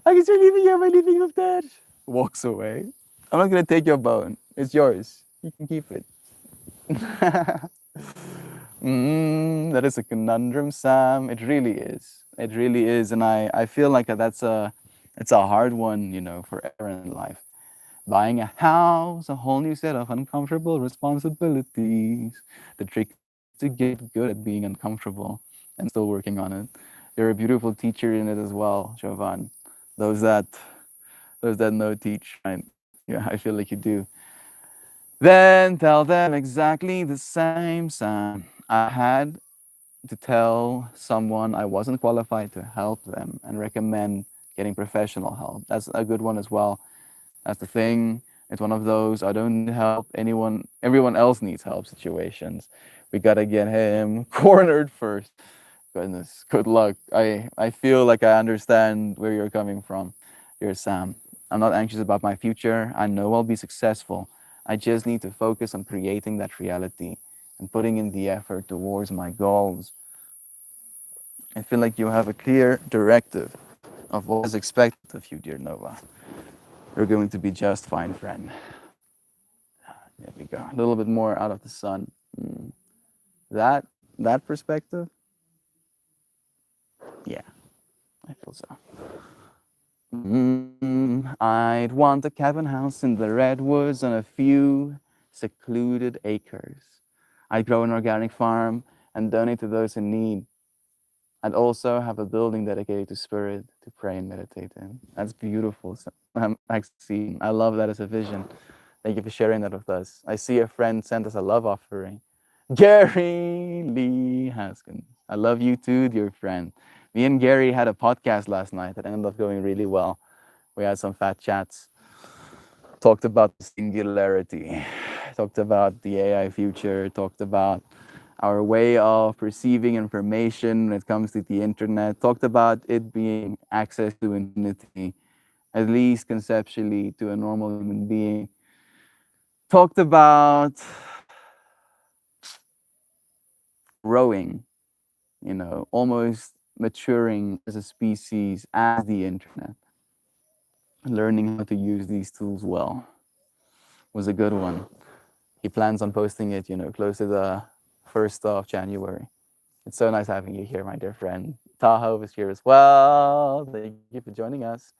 I can sleep for you by leaving of that. Walks away. I'm not gonna take your bone. It's yours. You can keep it. That is a conundrum, Sam. It really is. It really is, and I feel like that's it's a hard one, for everyone in life. Buying a house, a whole new set of uncomfortable responsibilities. The trick is to get good at being uncomfortable and still working on it. You're a beautiful teacher in it as well, Jovan. Those that those that know teach, right? Yeah, I feel like you do. Then tell them exactly the same, Sam. I had to tell someone I wasn't qualified to help them and recommend getting professional help. That's a good one as well. That's the thing. It's one of those I don't need help. Everyone else needs help situations. We gotta get him cornered first. Goodness, good luck. I feel like I understand where you're coming from. You're Sam. I'm not anxious about my future. I know I'll be successful. I just need to focus on creating that reality and putting in the effort towards my goals. I feel like you have a clear directive of what is expected of you, dear Nova. You're going to be just fine, friend. There we go. A little bit more out of the sun. Mm. That that perspective, yeah, I feel so. I'd want a cabin house in the redwoods on a few secluded acres. I'd grow an organic farm and donate to those in need. I'd also have a building dedicated to spirit to pray and meditate in. That's beautiful, Maxine. I love that as a vision. Thank you for sharing that with us. I see a friend sent us a love offering. Gary Lee Haskins. I love you too, dear friend. Me and Gary had a podcast last night that ended up going really well. We had some fat chats, talked about the singularity, talked about the AI future, talked about our way of perceiving information when it comes to the internet, talked about it being access to infinity, at least conceptually, to a normal human being. Talked about growing, almost maturing as a species as the internet, learning how to use these tools well was a good one. He plans on posting it, close to the 1st of January. It's so nice having you here, my dear friend. Tahoe is here as well. Thank you for joining us.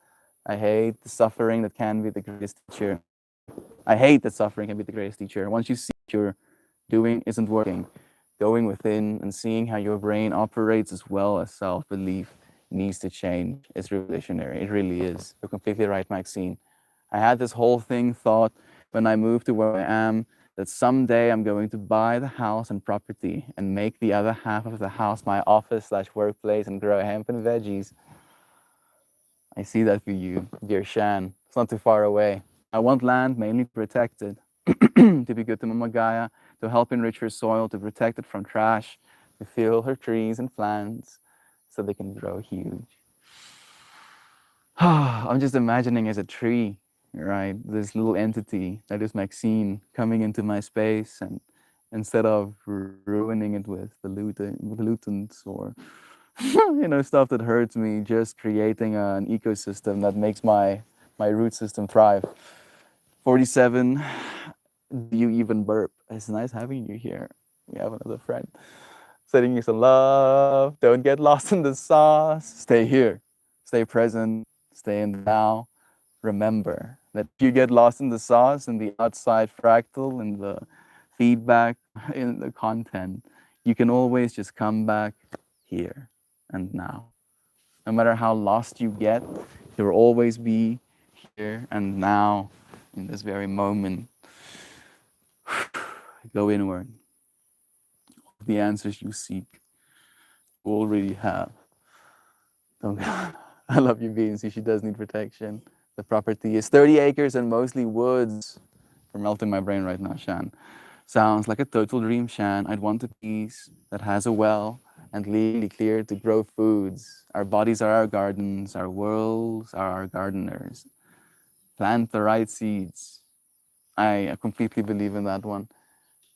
I hate the suffering that can be the greatest teacher. I hate that suffering can be the greatest teacher. Once you see what you're doing isn't working, going within and seeing how your brain operates as well as self belief needs to change. It's revolutionary. It really is. You're completely right, Maxine. I had this whole thing thought when I moved to where I am that someday I'm going to buy the house and property and make the other half of the house my office/workplace and grow hemp and veggies. I see that for you, dear Shan. It's not too far away. I want land mainly to protect it, to be good to Mama Gaia, to help enrich her soil, to protect it from trash, to fill her trees and plants so they can grow huge. I'm just imagining as a tree, right? This little entity that is Maxine coming into my space, and instead of ruining it with pollutants or stuff that hurts me, just creating an ecosystem that makes my root system thrive. 47. Do you even burp? It's nice having you here. We have another friend. Sending you some love. Don't get lost in the sauce. Stay here. Stay present. Stay in the now. Remember that if you get lost in the sauce, in the outside fractal, in the feedback, in the content, you can always just come back here and now. No matter how lost you get, you'll always be here and now in this very moment. Go inward. The answers you seek, you already have. Don't I love you, Beans. She does need protection. The property is 30 acres and mostly woods. You're melting my brain right now, Shan. Sounds like a total dream, Shan. I'd want a piece that has a well and legally cleared to grow foods. Our bodies are our gardens. Our worlds are our gardeners. Plant the right seeds. I completely believe in that one.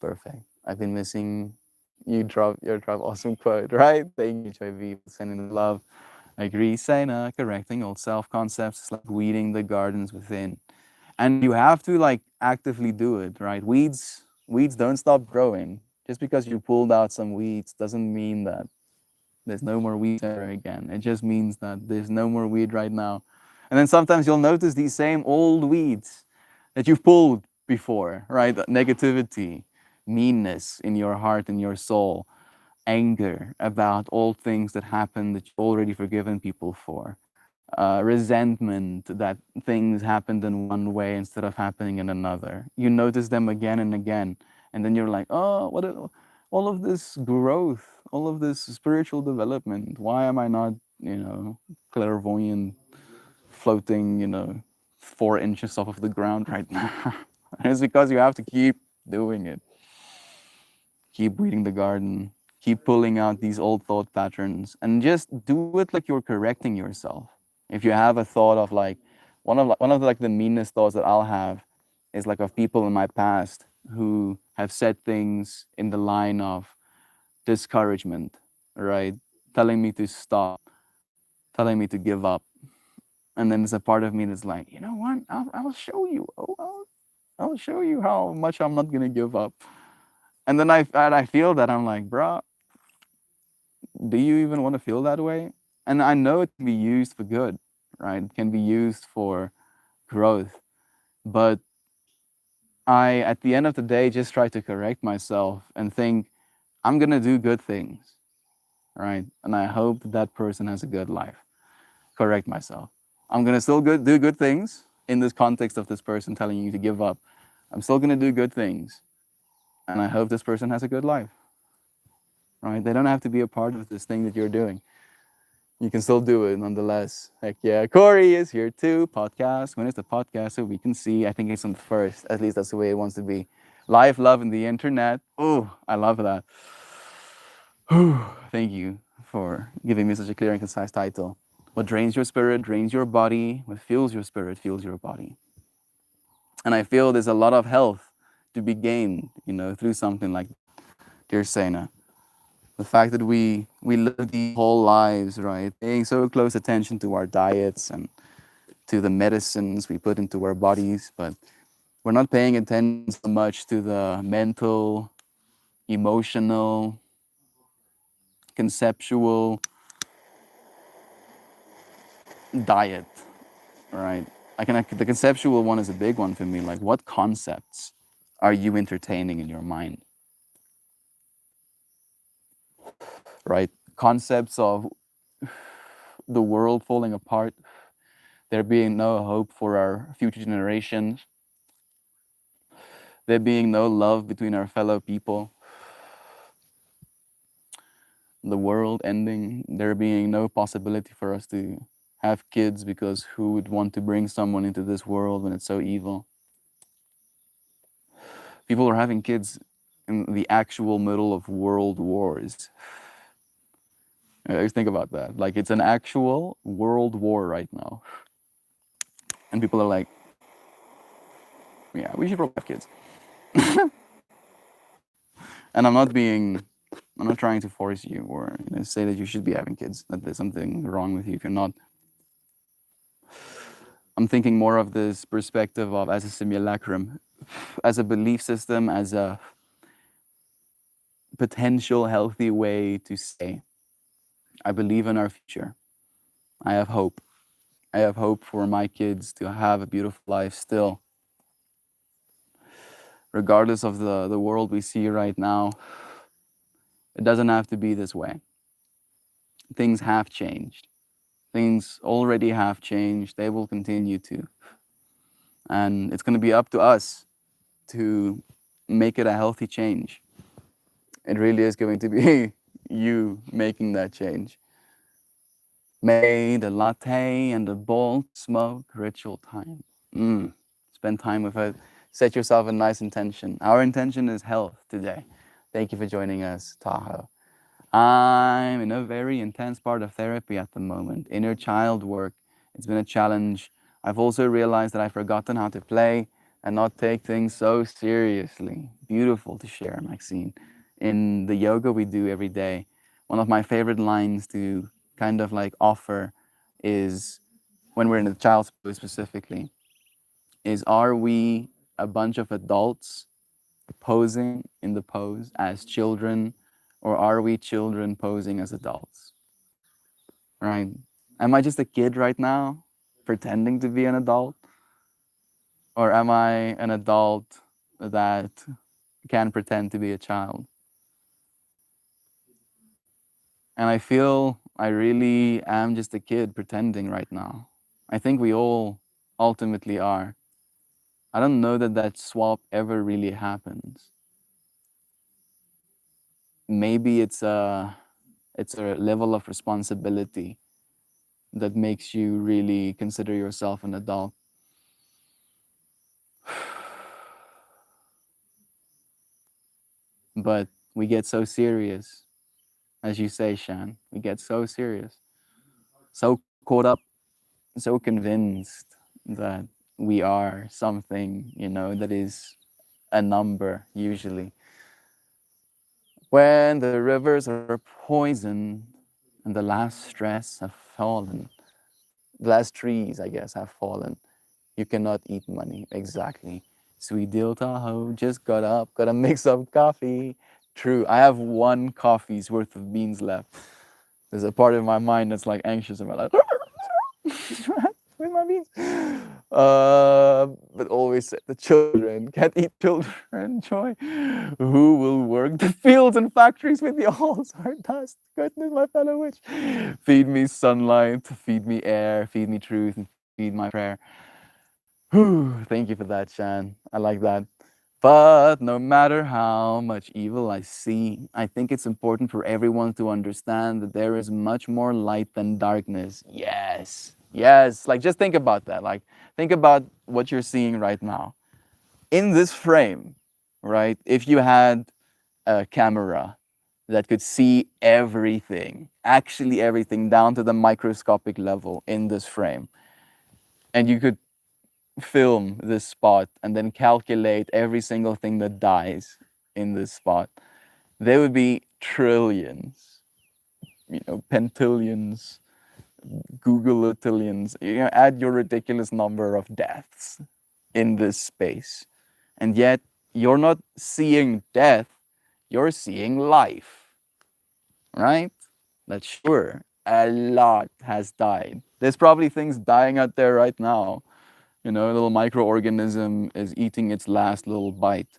Perfect. I've been missing your drop awesome quote, right? Thank you, Joy V, for sending the love. I agree, Sena, correcting old self concepts is like weeding the gardens within. And you have to like actively do it, right? Weeds don't stop growing. Just because you pulled out some weeds doesn't mean that there's no more weeds ever again. It just means that there's no more weed right now. And then sometimes you'll notice these same old weeds that you've pulled before, right? Negativity, meanness in your heart and your soul, anger about all things that happened that you've already forgiven people for, resentment that things happened in one way instead of happening in another. You notice them again and again, and then you're like, oh, all of this growth, all of this spiritual development. Why am I not, clairvoyant, floating, 4 inches off of the ground right now? It's because you have to keep doing it. Keep weeding the garden. Keep pulling out these old thought patterns, and just do it like you're correcting yourself. If you have a thought of like one of like the meanest thoughts that I'll have is like of people in my past who have said things in the line of discouragement, right? Telling me to stop, telling me to give up. And then there's a part of me that's like, you know what? I'll show you. I'll show you how much I'm not gonna give up. And then I feel that I'm like, bruh, do you even want to feel that way? And I know it can be used for good, right? It can be used for growth. But I, at the end of the day, just try to correct myself and think, I'm going to do good things, right? And I hope that person has a good life. Correct myself. I'm going to still do good things in this context of this person telling you to give up. I'm still going to do good things. And I hope this person has a good life, right? They don't have to be a part of this thing that you're doing. You can still do it nonetheless. Heck yeah. Corey is here too. Podcast. When is the podcast? So we can see. I think it's on the first. At least that's the way it wants to be. Life, love, and the internet. Oh, I love that. Thank you for giving me such a clear and concise title. What drains your spirit drains your body. What fuels your spirit fuels your body. And I feel there's a lot of health to be gained, through something like dear Sena. The fact that we live these whole lives, right, paying so close attention to our diets and to the medicines we put into our bodies, but we're not paying attention so much to the mental, emotional, conceptual diet, right? The conceptual one is a big one for me. Like, what concepts are you entertaining in your mind, right? Concepts of the world falling apart, there being no hope for our future generations, there being no love between our fellow people, the world ending, there being no possibility for us to have kids because who would want to bring someone into this world when it's so evil? People are having kids in the actual middle of world wars. Think about that. Like it's an actual world war right now. And people are like, yeah, we should probably have kids. And I'm not trying to force you or say that you should be having kids, that there's something wrong with you if you're not. I'm thinking more of this perspective of as a simulacrum, as a belief system, as a potential healthy way to say, I believe in our future. I have hope. I have hope for my kids to have a beautiful life still. Regardless of the world we see right now, it doesn't have to be this way. Things have changed. Things already have changed. They will continue to. And it's going to be up to us to make it a healthy change. It really is going to be you making that change. Made a latte and a bold smoke ritual time. Spend time with it. Set yourself a nice intention. Our intention is health today. Thank you for joining us, Tahoe. I'm in a very intense part of therapy at the moment. Inner child work. It's been a challenge. I've also realized that I've forgotten how to play and not take things so seriously. Beautiful to share, Maxine. In the yoga we do every day, one of my favorite lines to kind of like offer is when we're in the child's pose specifically, is are we a bunch of adults posing in the pose as children, or are we children posing as adults? Right? Am I just a kid right now, pretending to be an adult? Or am I an adult that can pretend to be a child? And I feel I really am just a kid pretending right now. I think we all ultimately are. I don't know that that swap ever really happens. Maybe it's a level of responsibility that makes you really consider yourself an adult. But we get so serious, as you say, Shan. We get so serious, so caught up, so convinced that we are something, that is a number usually. When the rivers are poisoned and the last stress have fallen, the last trees, I guess, have fallen, you cannot eat money. Exactly. Sweet deal Tahoe just got up, gotta make some coffee. True, I have one coffee's worth of beans left. There's a part of my mind that's like anxious about like, with my beans. But always said the children can't eat children. Joy. Who will work the fields and factories with the all our dust? Goodness, my fellow witch. Feed me sunlight, feed me air, feed me truth, and feed my prayer. Whew, thank you for that, Shan. I like that. But no matter how much evil I see, I think it's important for everyone to understand that there is much more light than darkness. Yes. Yes. Like, just think about that. Like, think about what you're seeing right now. In this frame, right? If you had a camera that could see everything, actually everything down to the microscopic level in this frame, and you could film this spot and then calculate every single thing that dies in this spot, there would be trillions, pentillions, googleatillions. Add your ridiculous number of deaths in this space. And yet, you're not seeing death, you're seeing life, right? That's sure. A lot has died. There's probably things dying out there right now. A little microorganism is eating its last little bite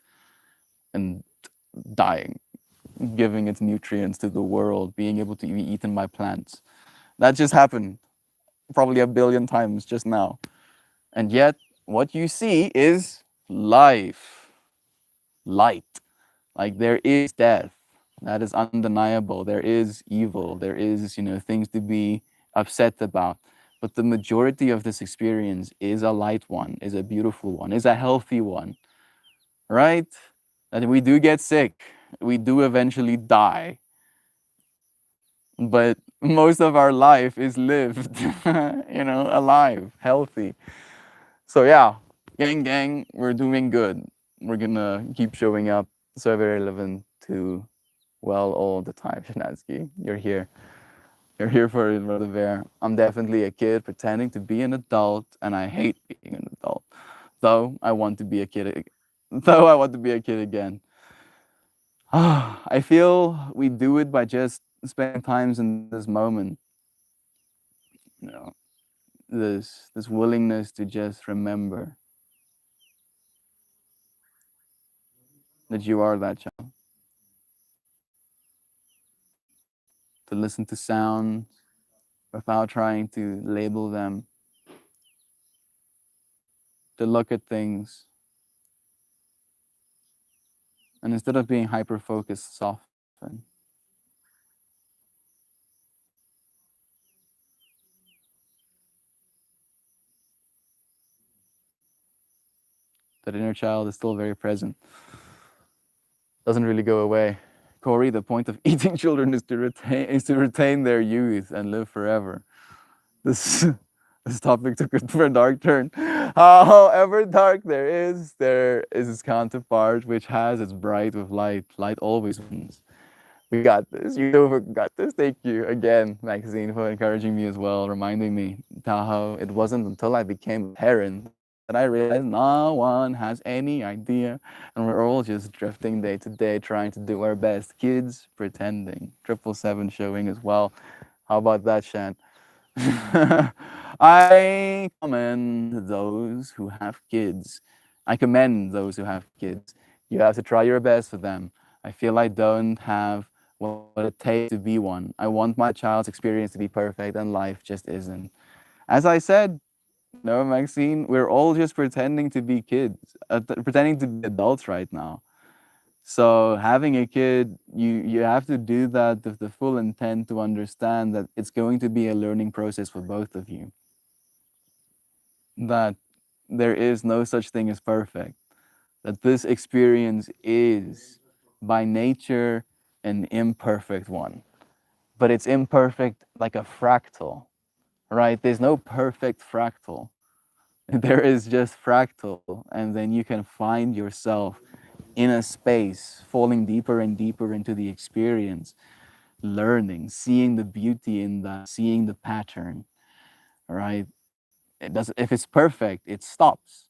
and dying, giving its nutrients to the world, being able to be eaten by plants. That just happened probably a billion times just now. And yet, what you see is life, light. Like there is death. That is undeniable. There is evil. There is, things to be upset about. but the majority of this experience is a light one, is a beautiful one, is a healthy one, right? That we do get sick, we do eventually die, but most of our life is lived, alive, healthy. So yeah, gang, we're doing good. We're gonna keep showing up. So very relevant to, well, all the time. Shanatsky, you're here. You're here for it, brother Bear. I'm definitely a kid pretending to be an adult, and I hate being an adult. Though I want to be a kid. Though I want to be a kid again. I feel we do it by just spending times in this moment. You know, this willingness to just remember that you are that child. To listen to sounds without trying to label them. To look at things, and instead of being hyper focused, soften. That inner child is still very present. Doesn't really go away. Corey, the point of eating children is to retain their youth and live forever. This this topic took it for a dark turn. However dark there is its counterpart, which has its bright with light. Light always wins. We got this. You got this. Thank you again, Maxine, for encouraging me as well, reminding me how it wasn't until I became a parent that I realized no one has any idea, and we're all just drifting day to day, trying to do our best. Kids pretending. 777 showing as well. How about that, Shan? I commend those who have kids. I commend those who have kids. You have to try your best for them. I feel I don't have what it takes to be one. I want my child's experience to be perfect, and life just isn't. As I said, no, Maxine, we're all just pretending to be kids, pretending to be adults right now. So having a kid, you have to do that with the full intent to understand that it's going to be a learning process for both of you. That there is no such thing as perfect. That this experience is by nature an imperfect one. But it's imperfect like a fractal, right? There's no perfect fractal. There is just fractal, and then you can find yourself in a space, falling deeper and deeper into the experience, learning, seeing the beauty in that, seeing the pattern, right? It does if it's perfect, it stops.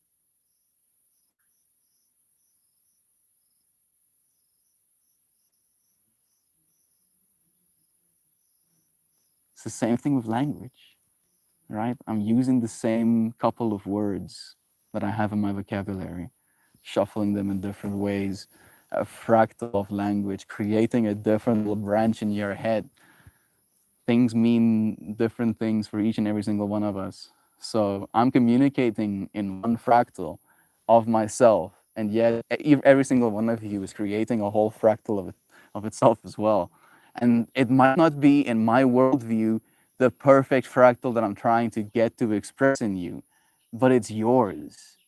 It's the same thing with language, right? I'm using the same couple of words that I have in my vocabulary, shuffling them in different ways, a fractal of language, creating a different little branch in your head. Things mean different things for each and every single one of us. So I'm communicating in one fractal of myself, and yet every single one of you is creating a whole fractal of itself as well. And it might not be in my worldview the perfect fractal that I'm trying to get to express in you, but it's yours.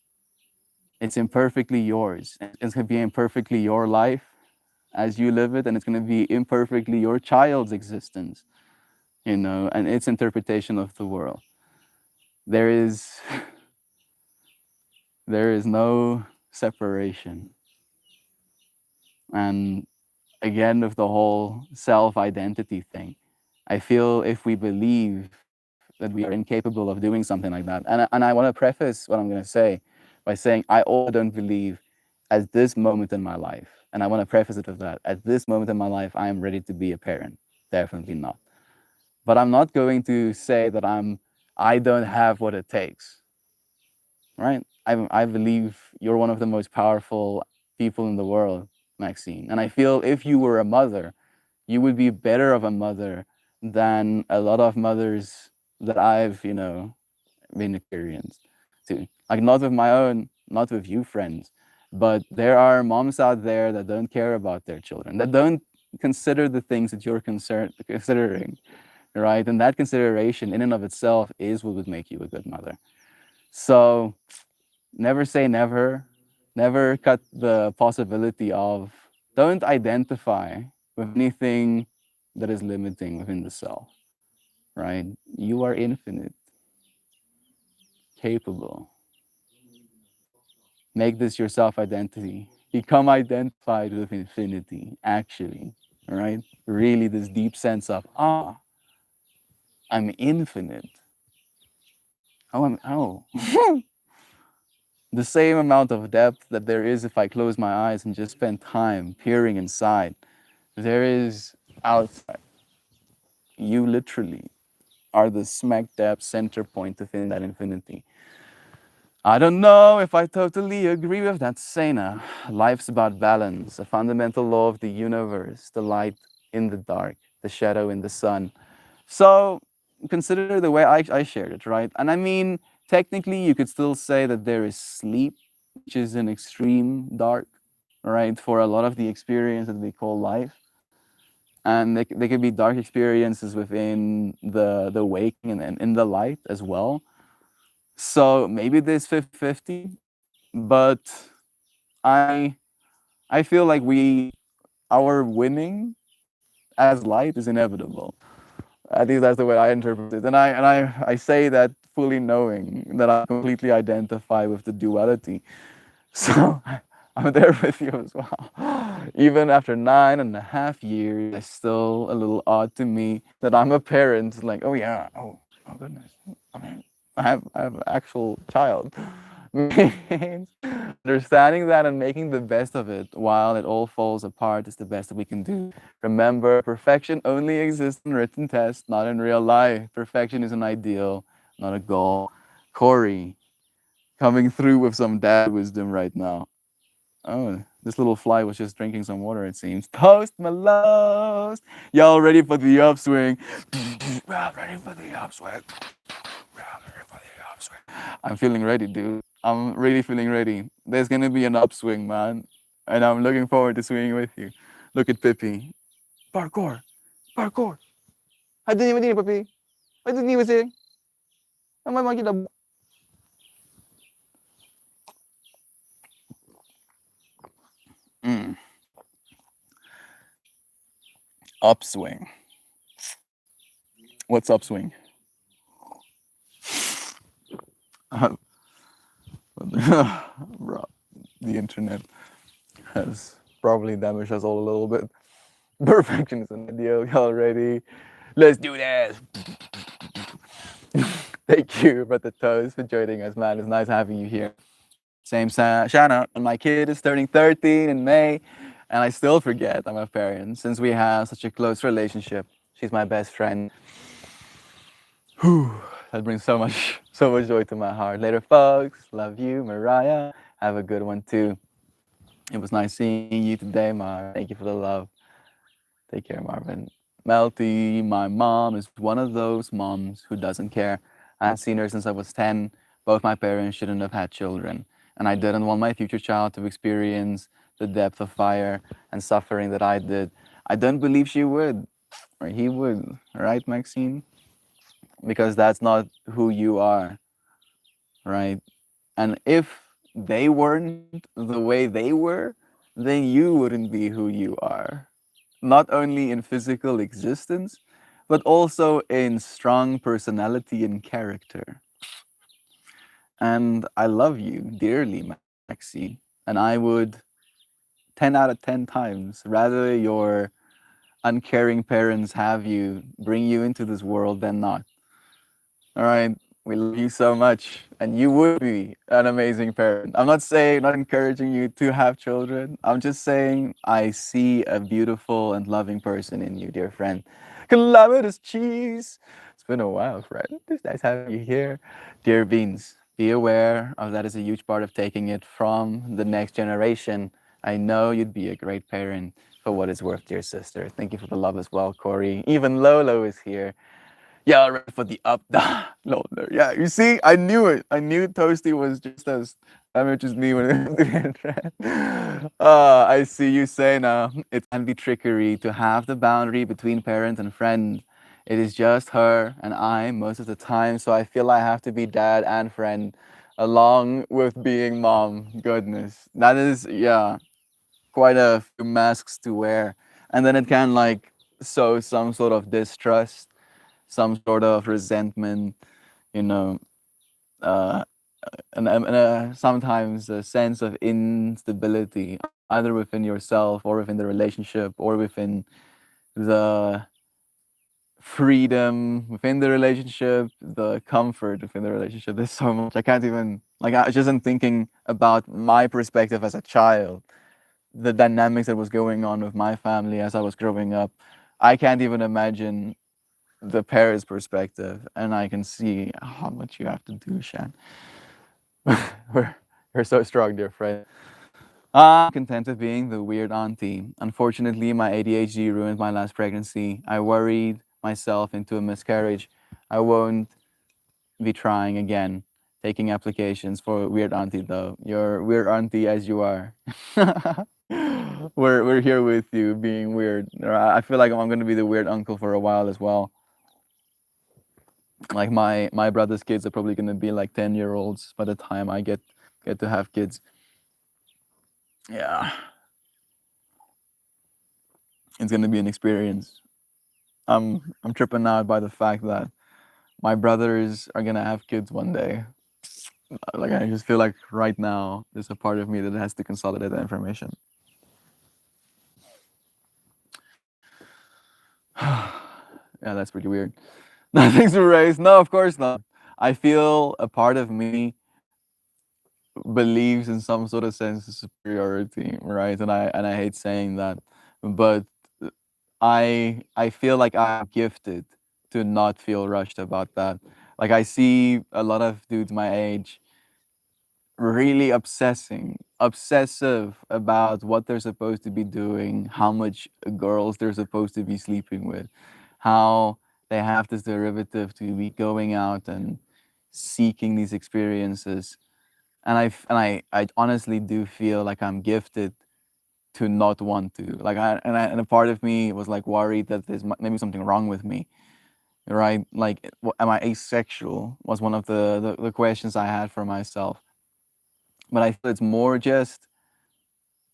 It's imperfectly yours. It's going to be imperfectly your life as you live it, and it's going to be imperfectly your child's existence, and its interpretation of the world. There is there is no separation. And again, with the whole self-identity thing, I feel if we believe that we are incapable of doing something like that, and I want to preface what I'm going to say by saying I also don't believe at this moment in my life, and I want to preface it with that, at this moment in my life, I am ready to be a parent. Definitely not. But I'm not going to say that I don't have what it takes, right? I believe you're one of the most powerful people in the world, Maxine. And I feel if you were a mother, you would be better of a mother than a lot of mothers that I've, been experienced to. Like not with my own, not with you friends, but there are moms out there that don't care about their children, that don't consider the things that you're considering. right? And that consideration in and of itself is what would make you a good mother. So never say never. Never cut the possibility of, don't identify with anything that is limiting within the self, right? You are infinite, capable. Make this your self identity. Become identified with infinity, actually, right? Really, this deep sense of, I'm infinite. Oh. The same amount of depth that there is if I close my eyes and just spend time peering inside, there is outside. You literally are the smack dab center point within that infinity. I don't know if I totally agree with that, Sena. Life's about balance, a fundamental law of the universe, the light in the dark, the shadow in the sun. So consider the way I shared it, right? And I mean, technically, you could still say that there is sleep, which is an extreme dark, right, for a lot of the experience that we call life. And there could be dark experiences within the waking and in the light as well. So maybe there's 50-50, but I I feel like our winning as light is inevitable. I think that's the way I interpret it. And I say that fully knowing that I completely identify with the duality. So I'm there with you as well. Even after 9.5 years, it's still a little odd to me that I'm a parent. Like, oh yeah, oh goodness. I mean, I have an actual child. Means understanding that and making the best of it while it all falls apart is the best that we can do. Remember, perfection only exists in written tests, not in real life. Perfection is an ideal, not a goal. Corey, coming through with some dad wisdom right now. Oh, this little fly was just drinking some water, it seems. Toast my loves. Y'all ready for the upswing? Ready for the upswing. Ready for the upswing. I'm feeling ready, dude. I'm really feeling ready. There's gonna be an upswing, man. And I'm looking forward to swinging with you. Look at Pippi. Parkour. Parkour. I didn't even need Pippi. I didn't even say. I'm gonna Mm. Upswing. What's upswing? Bro, the internet has probably damaged us all a little bit. Perfection is an ideal. Y'all ready? Let's do this. Thank you, Brother Toast, for joining us, man. It's nice having you here. Same shout out. And my kid is turning 13 in May, and I still forget I'm a parent since we have such a close relationship. She's my best friend. Whew, that brings so much joy to my heart. Later, folks. Love you, Mariah. Have a good one too. It was nice seeing you today, Mar. Thank you for the love. Take care, Marvin. Melty, my mom is one of those moms who doesn't care. I've seen her since I was 10. Both my parents shouldn't have had children. And I didn't want my future child to experience the depth of fire and suffering that I did. I don't believe she would, or he would, right, Maxine? Because that's not who you are, right? And if they weren't the way they were, then you wouldn't be who you are. Not only in physical existence, but also in strong personality and character. And I love you dearly, Maxine. And I would 10 out of 10 times rather your uncaring parents have you bring you into this world than not. All right. We love you so much. And you would be an amazing parent. I'm not saying, not encouraging you to have children. I'm just saying I see a beautiful and loving person in you, dear friend. Calamitous cheese. It's been a while, friend. It's nice having you here. Dear Beans, be aware of that is a huge part of taking it from the next generation. I know you'd be a great parent for what it's worth, dear sister. Thank you for the love as well, Corey. Even Lolo is here. Yeah, ready for the up down. No, no, yeah, you see, I knew it. I knew Toasty was just as damaged as me when it comes to the internet. I see you say now it can be trickery to have the boundary between parent and friend. It is just her and I most of the time, so I feel I have to be dad and friend along with being mom. Goodness. That is, yeah, quite a few masks to wear. And then it can like sow some sort of distrust, some sort of resentment, you know, uh, and sometimes a sense of instability, either within yourself or within the relationship or within the freedom within the relationship, the comfort within the relationship. There's so much. I can't even, like, I just am thinking about my perspective as a child, the dynamics that was going on with my family as I was growing up. I can't even imagine the parents' perspective, and I can see how much you have to do, Shan. You're so strong, dear friend. I'm content with being the weird auntie. Unfortunately, my ADHD ruined my last pregnancy. I worried myself into a miscarriage. I won't be trying again, taking applications for weird auntie though. You're weird auntie as you are. We're here with you being weird. I feel like I'm gonna be the weird uncle for a while as well. Like my brother's kids are probably gonna be like 10-year-olds by the time I get to have kids. Yeah, it's gonna be an experience. I'm tripping out by the fact that my brothers are gonna have kids one day. Like I just feel like right now there's a part of me that has to consolidate that information. Yeah, that's pretty weird. Nothing's erased. No, of course not. I feel a part of me believes in some sort of sense of superiority, right? And I hate saying that, but I feel like I'm gifted to not feel rushed about that. Like I see a lot of dudes my age really obsessive about what they're supposed to be doing, how much girls they're supposed to be sleeping with, how they have this derivative to be going out and seeking these experiences. And I honestly do feel like I'm gifted to not want to. And a part of me was like worried that there's maybe something wrong with me, right? Like, am I asexual? Was one of the questions I had for myself. But I feel it's more just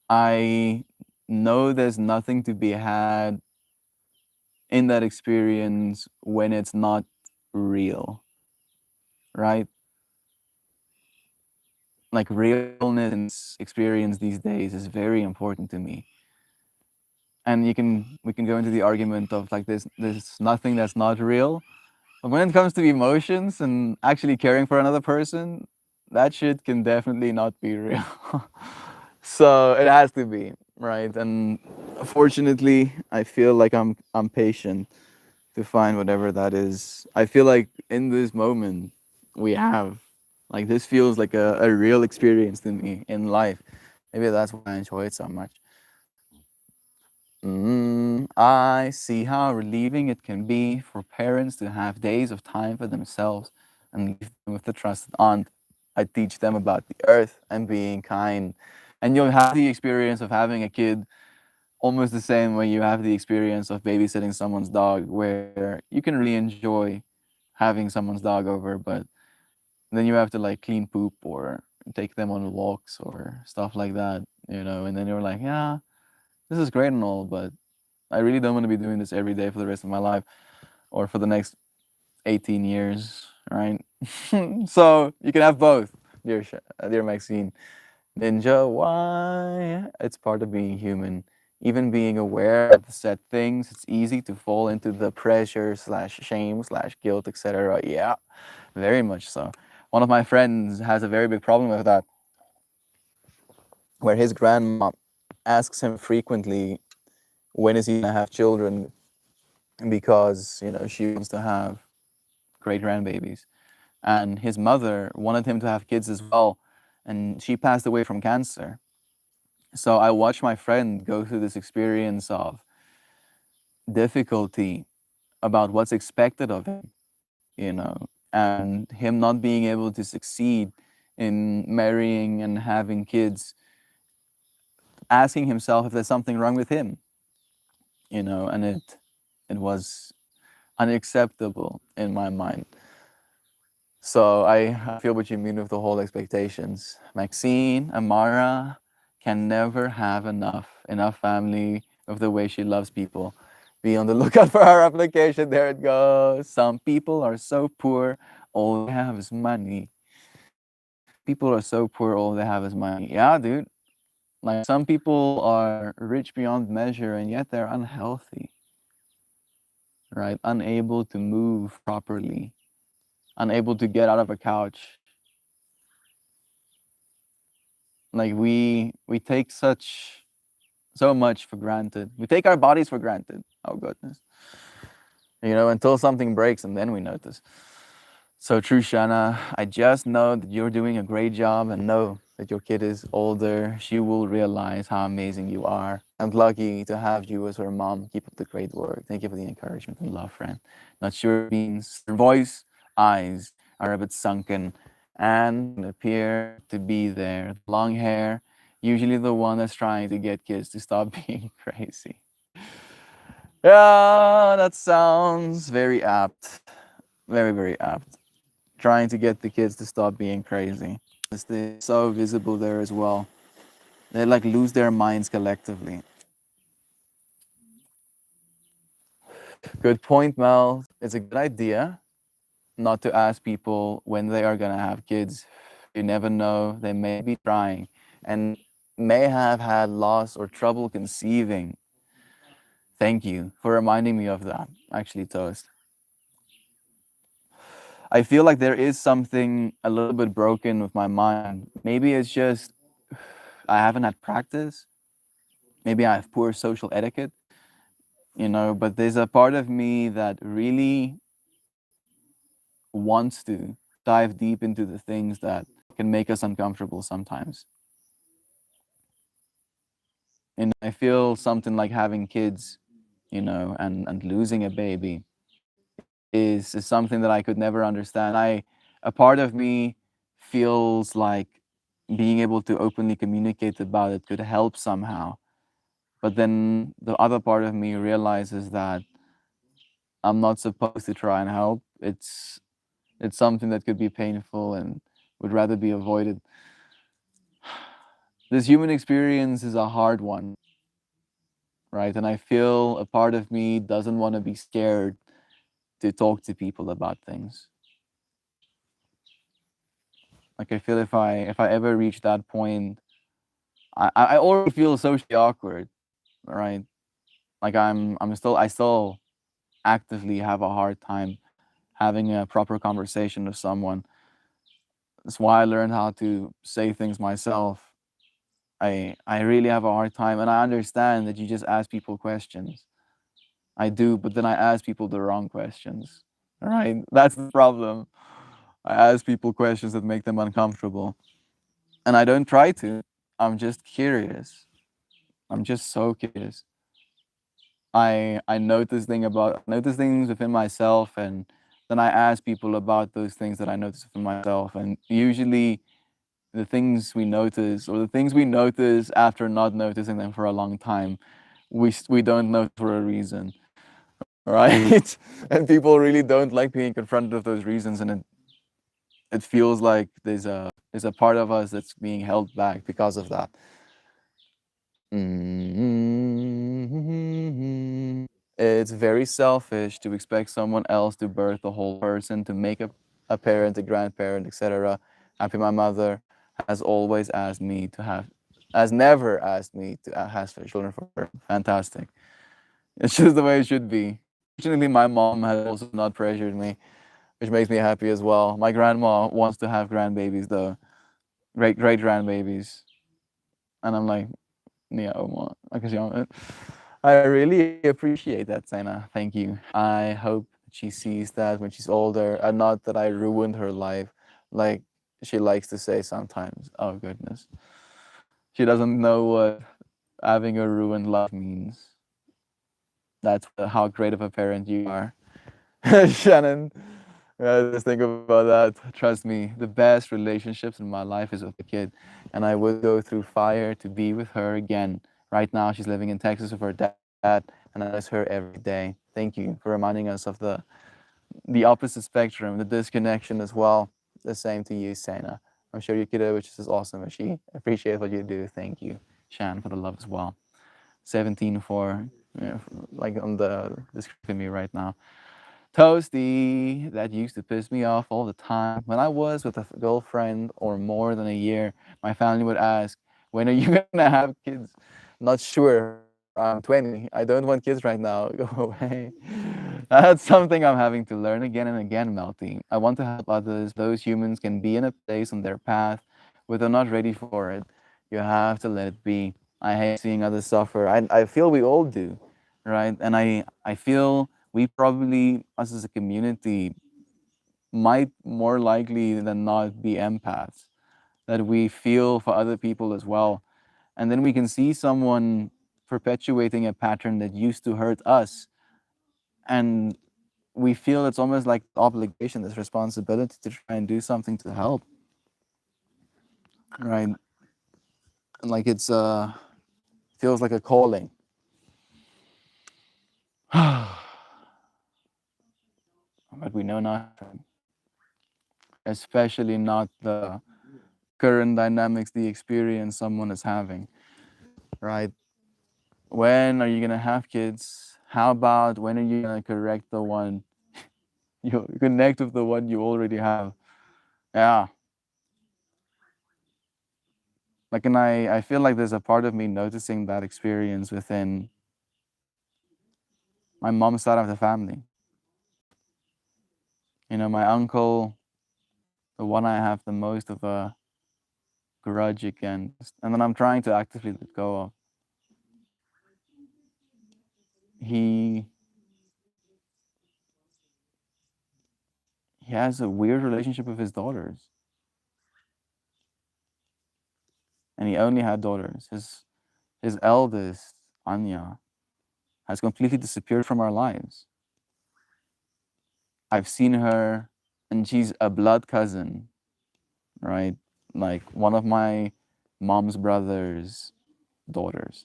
I know there's nothing to be had in that experience when it's not real, right? Like realness in experience these days is very important to me. And we can go into the argument of like there's nothing that's not real. But when it comes to emotions and actually caring for another person, that shit can definitely not be real. So it has to be, right? And fortunately, I feel like I'm patient to find whatever that is. I feel like in this moment we have, like, this feels like a real experience to me in life. Maybe that's why I enjoy it so much. I see how relieving it can be for parents to have days of time for themselves and leave them with a trusted aunt. I teach them about the earth and being kind. And you'll have the experience of having a kid almost the same way you have the experience of babysitting someone's dog, where you can really enjoy having someone's dog over, but then you have to like clean poop or take them on walks or stuff like that, and then you're like, yeah, this is great and all, but I really don't want to be doing this every day for the rest of my life or for the next 18 years, right? So you can have both, dear Maxine. Ninja, why? It's part of being human. Even being aware of said things, it's easy to fall into the pressure slash shame slash guilt, etc. Yeah, very much so. One of my friends has a very big problem with that, where his grandma asks him frequently, when is he gonna have children? Because, she wants to have great grandbabies. And his mother wanted him to have kids as well, and she passed away from cancer. So I watched my friend go through this experience of difficulty about what's expected of him, and him not being able to succeed in marrying and having kids, asking himself if there's something wrong with him, and it was unacceptable in my mind. So I feel what you mean with the whole expectations. Maxine, Amara can never have enough family of the way she loves people. Be on the lookout for our application. There it goes. Some people are so poor, all they have is money. People are so poor, all they have is money. Yeah, dude. Like some people are rich beyond measure and yet they're unhealthy, right? Unable to move properly, unable to get out of a couch. Like we take so much for granted. We take our bodies for granted. Oh goodness. Until something breaks and then we notice. So true, Shana. I just know that you're doing a great job and know that your kid is older. She will realize how amazing you are. I'm lucky to have you as her mom. Keep up the great work. Thank you for the encouragement and love, friend. Not sure it means your voice, eyes are a bit sunken and appear to be there. Long hair, usually the one that's trying to get kids to stop being crazy. Yeah, that sounds very apt. Very, very apt. Trying to get the kids to stop being crazy. It's so visible there as well. They like lose their minds collectively. Good point, Mel. It's a good idea not to ask people when they are gonna have kids. You never know. They may be trying and may have had loss or trouble conceiving. Thank you for reminding me of that, actually, Toast. I feel like there is something a little bit broken with my mind. Maybe it's just I haven't had practice. Maybe I have poor social etiquette, but there's a part of me that really wants to dive deep into the things that can make us uncomfortable sometimes. And I feel something like having kids, and losing a baby is something that I could never understand. A part of me feels like being able to openly communicate about it could help somehow. But then the other part of me realizes that I'm not supposed to try and help. It's something that could be painful and would rather be avoided. This human experience is a hard one, right? And I feel a part of me doesn't want to be scared to talk to people about things. Like I feel if I ever reach that point, I already feel socially awkward, right? Like I still actively have a hard time having a proper conversation with someone. That's why I learned how to say things myself. I really have a hard time, and I understand that you just ask people questions. I do, but then I ask people the wrong questions. Right? That's the problem. I ask people questions that make them uncomfortable, and I don't try to. I'm just curious. I'm just so curious. I notice things within myself, and then I ask people about those things that I notice within myself, and usually the things we notice or the things we notice after not noticing them for a long time, we don't know for a reason, right? And people really don't like being confronted with those reasons, and it feels like there's a part of us that's being held back because of that. It's very selfish to expect someone else to birth a whole person, to make a parent, a grandparent, etc. Happy my mother has always asked me to have, has never asked me to have children for her. Fantastic. It's just the way it should be. Fortunately, my mom has also not pressured me, which makes me happy as well. My grandma wants to have grandbabies though, great grandbabies, and I'm like, yeah, I really appreciate that, Sana. Thank you. I hope she sees that when she's older, and not that I ruined her life, like she likes to say sometimes. Oh goodness, she doesn't know what having a ruined life means. That's how great of a parent you are, Shannon. Just think about that. Trust me, the best relationships in my life is with a kid, and I would go through fire to be with her again. Right now, she's living in Texas with her dad, and I miss her every day. Thank you for reminding us of the opposite spectrum, the disconnection as well. The same to you, Sana. I'm sure your kiddo, which is awesome, and she appreciates what you do. Thank you, Shan, for the love as well. 17 for, like on the describing me right now. Toasty, that used to piss me off all the time. When I was with a girlfriend or more than a year, my family would ask, when are you gonna have kids? Not sure. I'm 20. I don't want kids right now. Go away. That's something I'm having to learn again and again, Melty. I want to help others. Those humans can be in a place on their path where they're not ready for it. You have to let it be. I hate seeing others suffer. I feel we all do, right? And I feel we probably, us as a community, might more likely than not be empaths, that we feel for other people as well. And then we can see someone perpetuating a pattern that used to hurt us. And we feel it's almost like obligation, this responsibility to try and do something to help. Right. And like it's feels like a calling. But we know nothing. Especially not the current dynamics, the experience someone is having. Right. When are you gonna have kids? How about when are you gonna correct the one you connect with the one you already have? Yeah. Like, and I feel like there's a part of me noticing that experience within my mom's side of the family. You know, my uncle, the one I have the most of a grudge against, and then I'm trying to actively let go of. He he has a weird relationship with his daughters, and he only had daughters. His eldest, Anya, has completely disappeared from our lives. I've seen her, and she's a blood cousin, right? Like one of my mom's brother's daughters.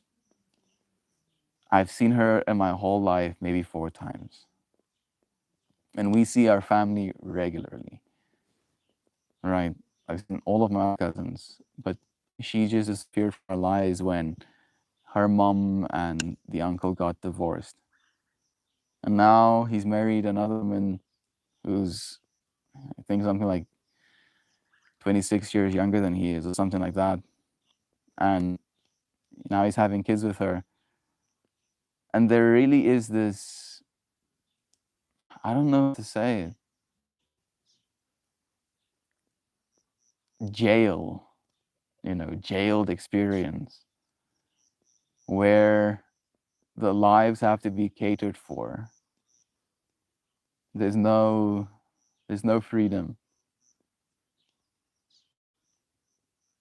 I've seen her in my whole life maybe 4 times. And we see our family regularly, right? I've seen all of my cousins, but she just disappeared from our lives when her mom and the uncle got divorced. And now he's married another woman who's, I think, something like 26 years younger than he is, or something like that. And now he's having kids with her. And there really is this, I don't know what to say, jail, jailed experience where the lives have to be catered for. There's no there's no freedom.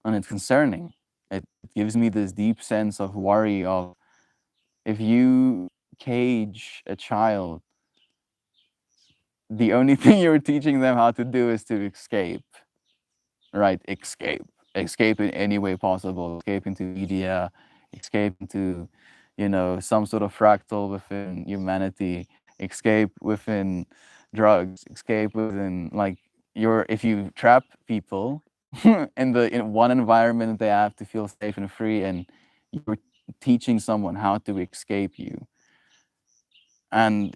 And it's concerning. It gives me this deep sense of worry of, if you cage a child, the only thing you're teaching them how to do is to escape. Right? Escape in any way possible. Escape into media, escape into, some sort of fractal within humanity, escape within drugs, escape within, like, if you trap people in one environment, they have to feel safe and free, and you're teaching someone how to escape you. And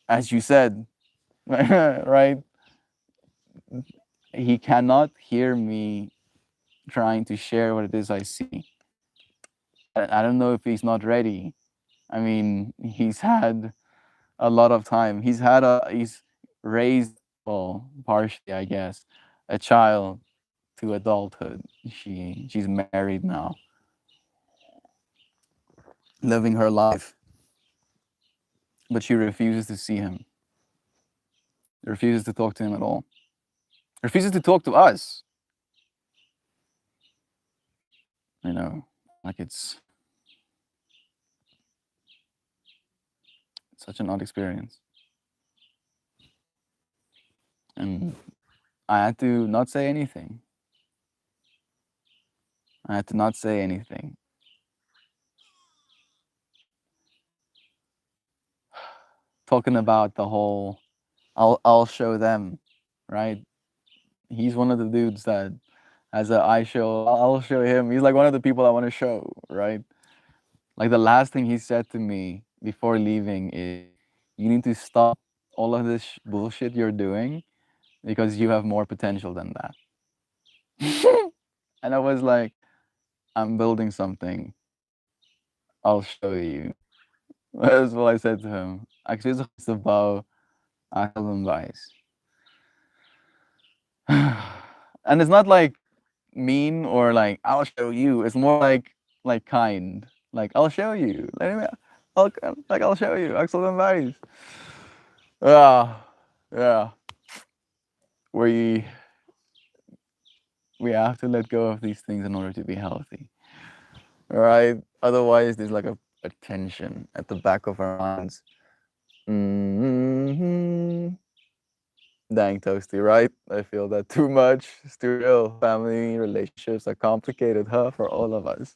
as you said, right? He cannot hear me trying to share what it is I see. I don't know if he's not ready. I mean, he's had a lot of time. He's raised, well, partially, I guess, a child to adulthood. She's married now, living her life, but she refuses to see him. Refuses to talk to him at all. Refuses to talk to us. Like it's such an odd experience. And I had to not say anything. I had to not say anything. talking about the whole I'll show them, right? He's one of the dudes that as a I show I'll show him. He's like one of the people I want to show, right? Like the last thing he said to me before leaving is, "You need to stop all of this bullshit you're doing because you have more potential than that." And I was like, "I'm building something. I'll show you." That's what I said to him. Ik zit zo gebouw, Achtelenwijs. And it's not like mean or like I'll show you. It's more like kind. Like I'll show you. I'll, like I'll show you. Achtelenwijs. Yeah, yeah. We we have to let go of these things in order to be healthy, right? Otherwise, there's like a tension at the back of our minds. Hmm. Dang, Toasty, right? I feel that too much. It's too real. Family relationships are complicated, huh, for all of us.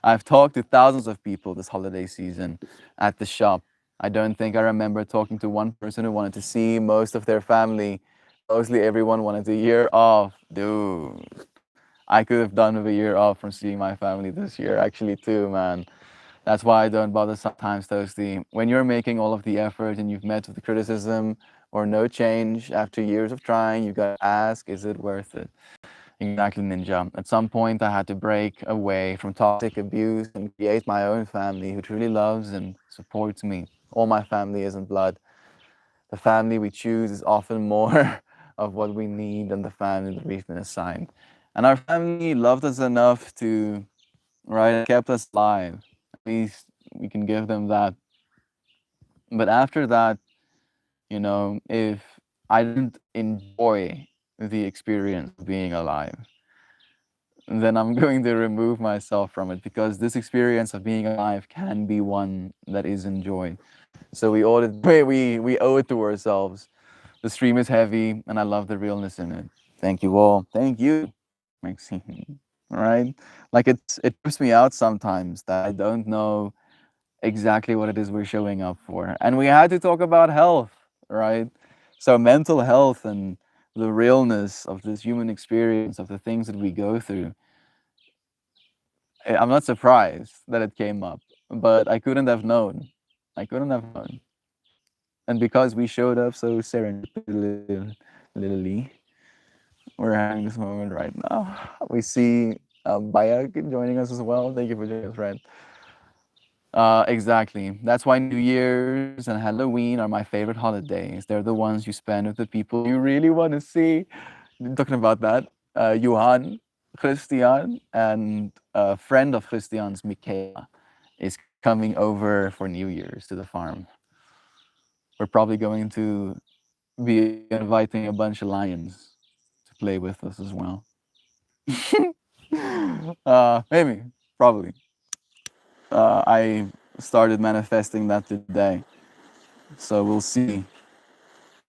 I've talked to thousands of people this holiday season at the shop. I don't think I remember talking to one person who wanted to see most of their family. Mostly everyone wanted a year off. Dude, I could have done with a year off from seeing my family this year, actually, too, man. That's why I don't bother sometimes, Toasty. When you're making all of the effort and you've met with the criticism or no change after years of trying, you gotta ask, is it worth it? Exactly, Ninja. At some point, I had to break away from toxic abuse and create my own family who truly loves and supports me. All my family isn't blood. The family we choose is often more of what we need than the family that we've been assigned. And our family loved us enough to, right, kept us alive. At least we can give them that. But after that, if I didn't enjoy the experience of being alive, then I'm going to remove myself from it because this experience of being alive can be one that is enjoyed. So we owe it, we owe it to ourselves. The stream is heavy, and I love the realness in it. Thank you all. Thank you, Maxine. Right? Like it trips me out sometimes that I don't know exactly what it is we're showing up for. And we had to talk about health, right? So mental health and the realness of this human experience of the things that we go through. I'm not surprised that it came up, but I couldn't have known. I couldn't have known. And because we showed up so serendipitously, we're having this moment right now. We see Bayak joining us as well. Thank you for joining us, friend. Exactly. That's why New Year's and Halloween are my favorite holidays. They're the ones you spend with the people you really want to see. Talking about that, Johan, Christian, and a friend of Christian's, Michaela, is coming over for New Year's to the farm. We're probably going to be inviting a bunch of lions to play with us as well. Maybe, probably. I started manifesting that today. So we'll see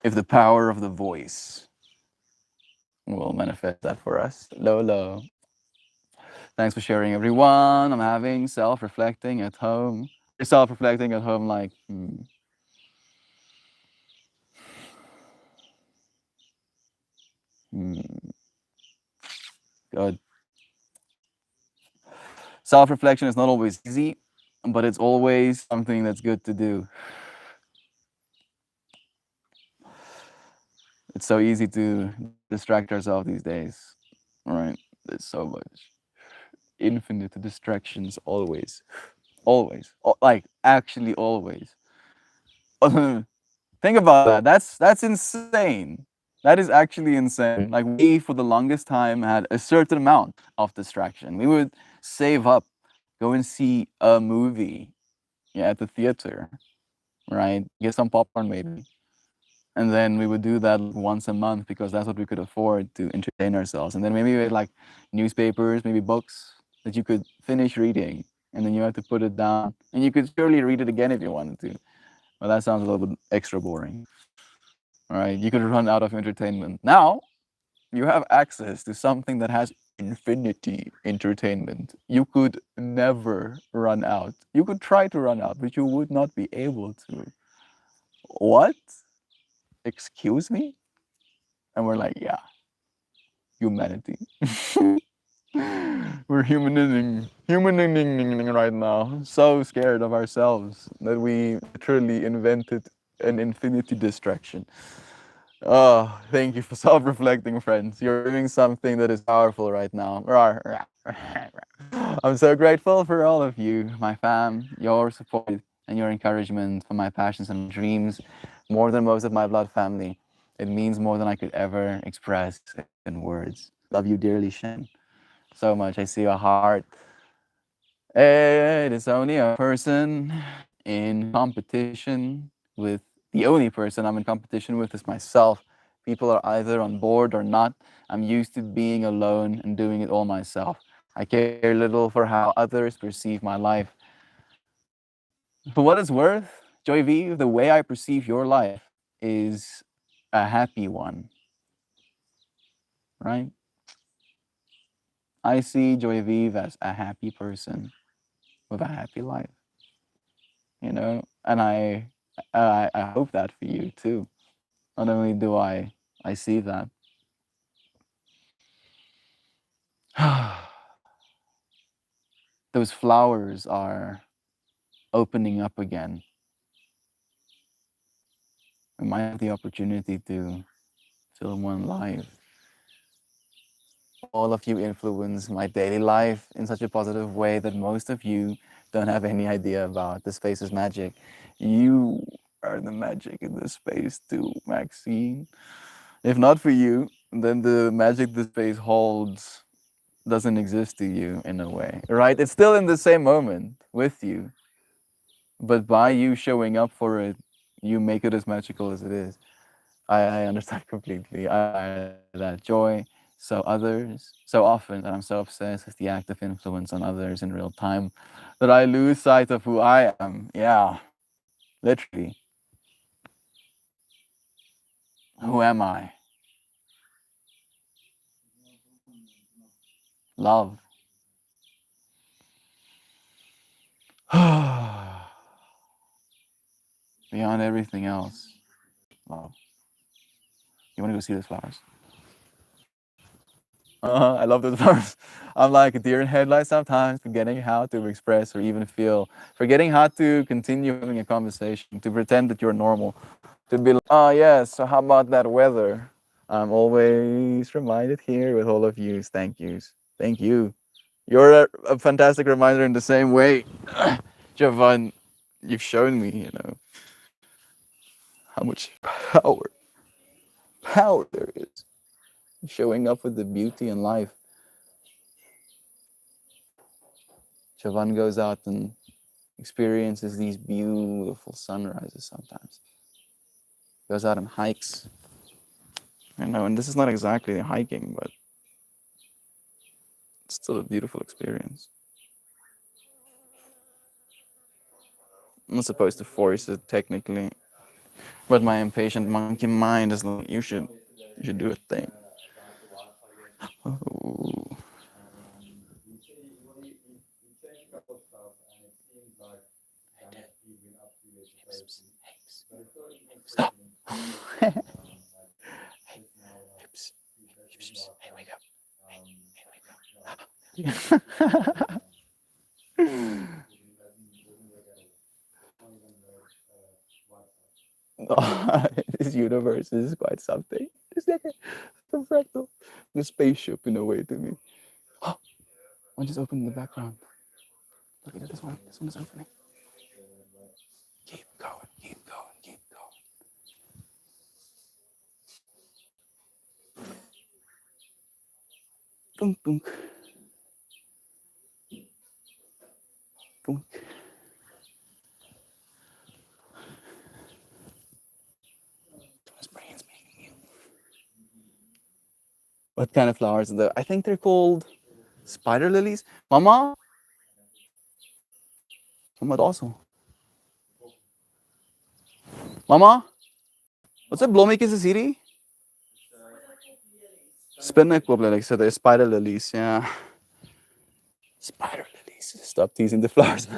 if the power of the voice will manifest that for us. Lolo. Thanks for sharing, everyone. I'm having self-reflecting at home. You're self-reflecting at home like, good. Self-reflection is not always easy, but it's always something that's good to do. It's so easy to distract ourselves these days, right? There's so much. Infinite distractions always. Always. Like, actually always. Think about that. That's insane. That is actually insane. Like we, for the longest time, had a certain amount of distraction. We would save up, go and see a movie, yeah, at the theater, right? Get some popcorn maybe, and then we would do that once a month because that's what we could afford to entertain ourselves. And then maybe we had like newspapers, maybe books that you could finish reading, and then you had to put it down, and you could surely read it again if you wanted to. Well, that sounds a little bit extra boring. All right, you could run out of entertainment. Now you have access to something that has infinity entertainment. You could never run out. You could try to run out, but you would not be able to. What? Excuse me? And we're like, yeah, humanity. We're humaning right now. So scared of ourselves that we literally invented an infinity distraction. Oh, thank you for self-reflecting, friends. You're doing something that is powerful right now. I'm so grateful for all of you, my fam, your support and your encouragement for my passions and dreams, more than most of my blood family. It means more than I could ever express in words. Love you dearly, Shen. So much. I see your heart. It is only a person in competition with the only person I'm in competition with is myself. People are either on board or not. I'm used to being alone and doing it all myself. I care little for how others perceive my life. For what it's worth, Joy V, the way I perceive your life is a happy one, right? I see Joy V as a happy person with a happy life, you know? And I hope that for you too. Not only do I see that. Those flowers are opening up again. We might have the opportunity to film one live. All of you influence my daily life in such a positive way that most of you don't have any idea about. The space is magic. You are the magic in this space too, Maxine. If not for you, then the magic the space holds doesn't exist to you in a way, right? It's still in the same moment with you, but by you showing up for it, you make it as magical as it is. I understand completely. I that joy. So others, so often that I'm so obsessed with the active influence on others in real time that I lose sight of who I am. Yeah, literally. Who am I? Love. Beyond everything else, love. You want to go see those flowers? I love those flowers. I'm like a deer in headlights sometimes, forgetting how to express or even feel, forgetting how to continue having a conversation, to pretend that you're normal, to be like, oh, yes, so how about that weather? I'm always reminded here with all of yous. Thank yous. Thank you. You're a fantastic reminder in the same way. Javan, you've shown me, you know, how much power there is. Showing up with the beauty in life. Javan goes out and experiences these beautiful sunrises sometimes. Goes out and hikes. I know, and this is not exactly hiking, but it's still a beautiful experience. I'm not supposed to force it technically, but my impatient monkey mind is like, you should do a thing. Oh. Stop. Hey, wake up. Hey, wake up. This universe is quite something. It's like a fractal. The spaceship in a way to me. Oh, one just opened in the background. Look at this one. This one is opening. Keep going, keep going, keep going. Dunk, dunk, dunk. His brain's making you. What kind of flowers are there? I think they're called spider lilies. Mama? Mama also. Mama? What's it? Blommetjes is hierdie? Spinnekop so they're spider lilies, yeah. Spider lilies. Stop teasing the flowers.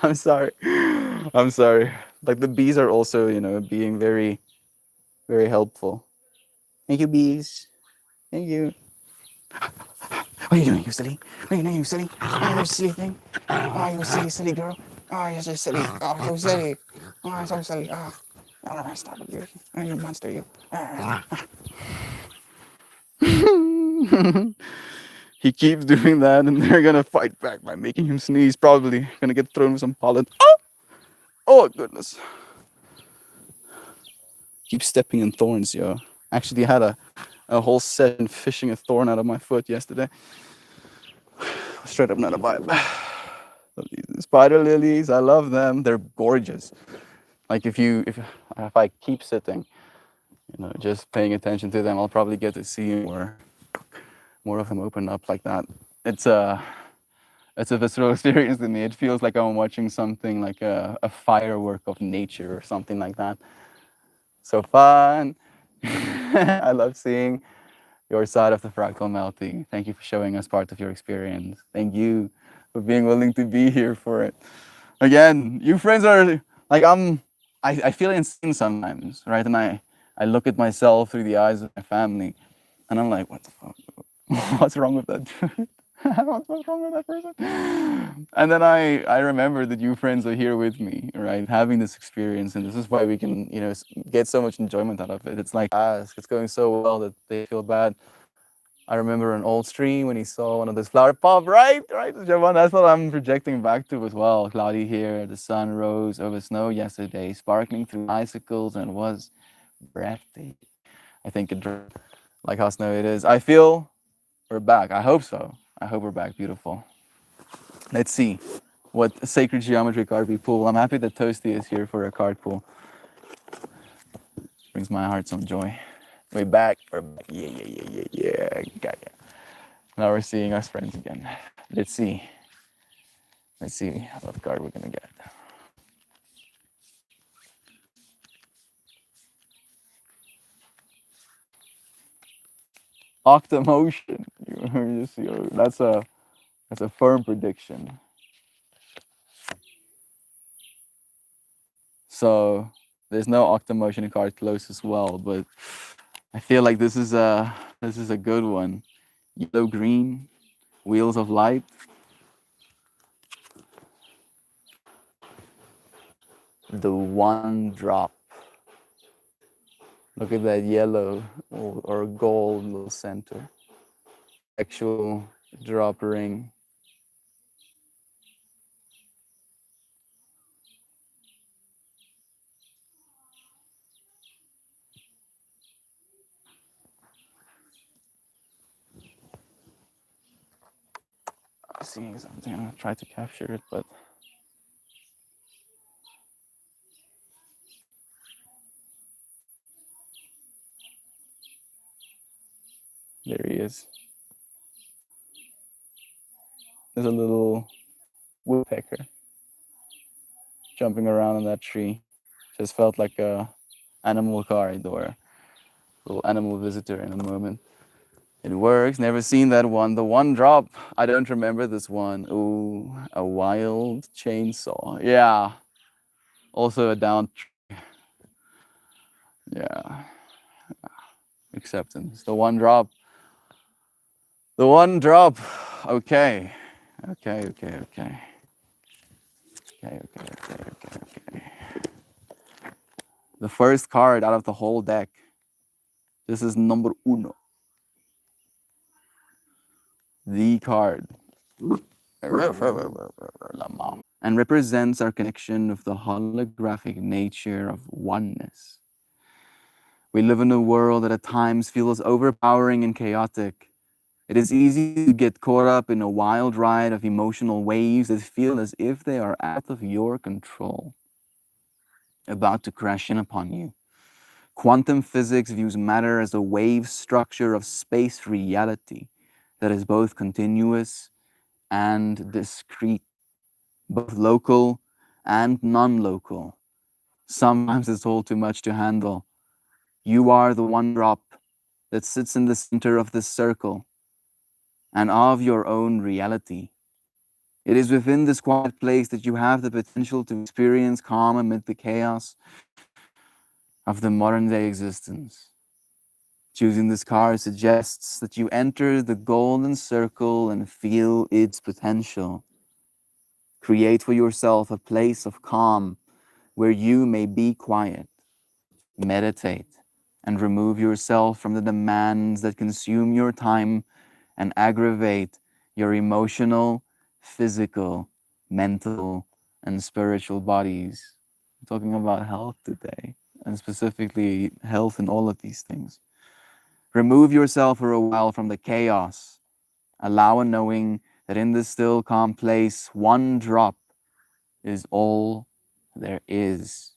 I'm sorry. I'm sorry. Like the bees are also, being very, very helpful. Thank you, bees. Thank you. What are you doing, you silly? What are you doing, you silly? Oh, you silly thing. Oh, you silly, silly girl. Oh, you're so silly. Oh, so silly. Oh, so silly. Oh, stop it, you. Oh, you monster, you. He keeps doing that, and they're gonna fight back by making him sneeze. Probably gonna get thrown with some pollen. Oh goodness. Keep stepping in thorns, yo. Actually had a whole session fishing a thorn out of my foot yesterday. Straight up not a vibe. These spider lilies, I love them. They're gorgeous. Like if I keep sitting, just paying attention to them, I'll probably get to see more of them open up like that. It's a visceral experience to me. It feels like I'm watching something like a firework of nature or something like that. So fun. I love seeing your side of the fractal melting. Thank you for showing us part of your experience. Thank you for being willing to be here for it. Again, you friends are like I feel insane sometimes, right? And I look at myself through the eyes of my family and I'm like, what the fuck? What's wrong with that dude? What's wrong with that person? And then I remember that you friends are here with me, right? Having this experience, and this is why we can, get so much enjoyment out of it. It's like it's going so well that they feel bad. I remember an old stream when he saw one of those flower pop, right? Right, Javon, that's what I'm projecting back to as well. Cloudy here, the sun rose over snow yesterday, sparkling through icicles, and was breathtaking. I think it like how snowy it is. I feel we're back. I hope so. I hope we're back. Beautiful. Let's see what sacred geometry card we pull. I'm happy that Toasty is here for a card pull. Brings my heart some joy. We're back. We're back. Yeah, yeah, yeah, yeah, yeah. Got ya. Now we're seeing us friends again. Let's see. Let's see what card we're gonna get. Octomotion. That's a firm prediction. So there's no Octomotion card close as well, but I feel like this is a good one. Yellow green, wheels of light. The one drop. Look at that yellow or gold little center. Actual drop ring. I'm seeing something. I'm gonna try to capture it, but there he is. There's a little woodpecker jumping around on that tree. Just felt like a animal card or a little animal visitor in a moment. It works. Never seen that one. The one drop. I don't remember this one. Ooh, a wild chainsaw. Yeah. Also a down. Yeah. Acceptance. The one drop. The one drop. Okay. Okay. Okay. Okay. Okay. Okay. Okay. Okay. Okay. The first card out of the whole deck. This is number uno. The card. And represents our connection with the holographic nature of oneness. We live in a world that at times feels overpowering and chaotic. It is easy to get caught up in a wild ride of emotional waves that feel as if they are out of your control, about to crash in upon you. Quantum physics views matter as a wave structure of space reality that is both continuous and discrete, both local and non-local. Sometimes it's all too much to handle. You are the one drop that sits in the center of this circle and of your own reality. It is within this quiet place that you have the potential to experience calm amid the chaos of the modern day existence. Choosing this car suggests that you enter the golden circle and feel its potential. Create for yourself a place of calm where you may be quiet, meditate, and remove yourself from the demands that consume your time and aggravate your emotional, physical, mental, and spiritual bodies. I'm talking about health today, and specifically health in all of these things. Remove yourself for a while from the chaos. Allow a knowing that in this still, calm place, one drop is all there is.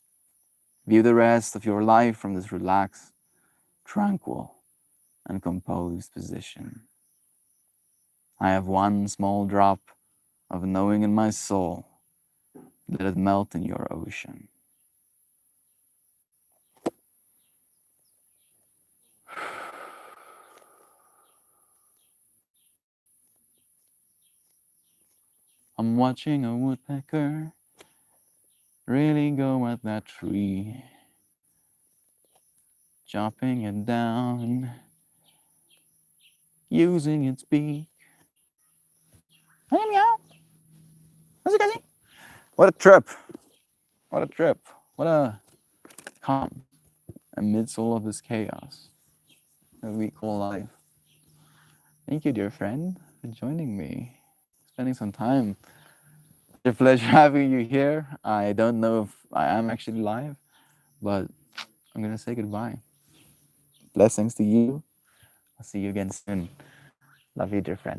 View the rest of your life from this relaxed, tranquil, and composed position. I have one small drop of knowing in my soul. Let it melt in your ocean. I'm watching a woodpecker really go at that tree, chopping it down, using its beak. What a trip! What a trip! What a calm amidst all of this chaos that we call life. Thank you, dear friend, for joining me, spending some time. It's a pleasure having you here. I don't know if I am actually live, but I'm gonna say goodbye. Blessings to you. I'll see you again soon. Love you, dear friends.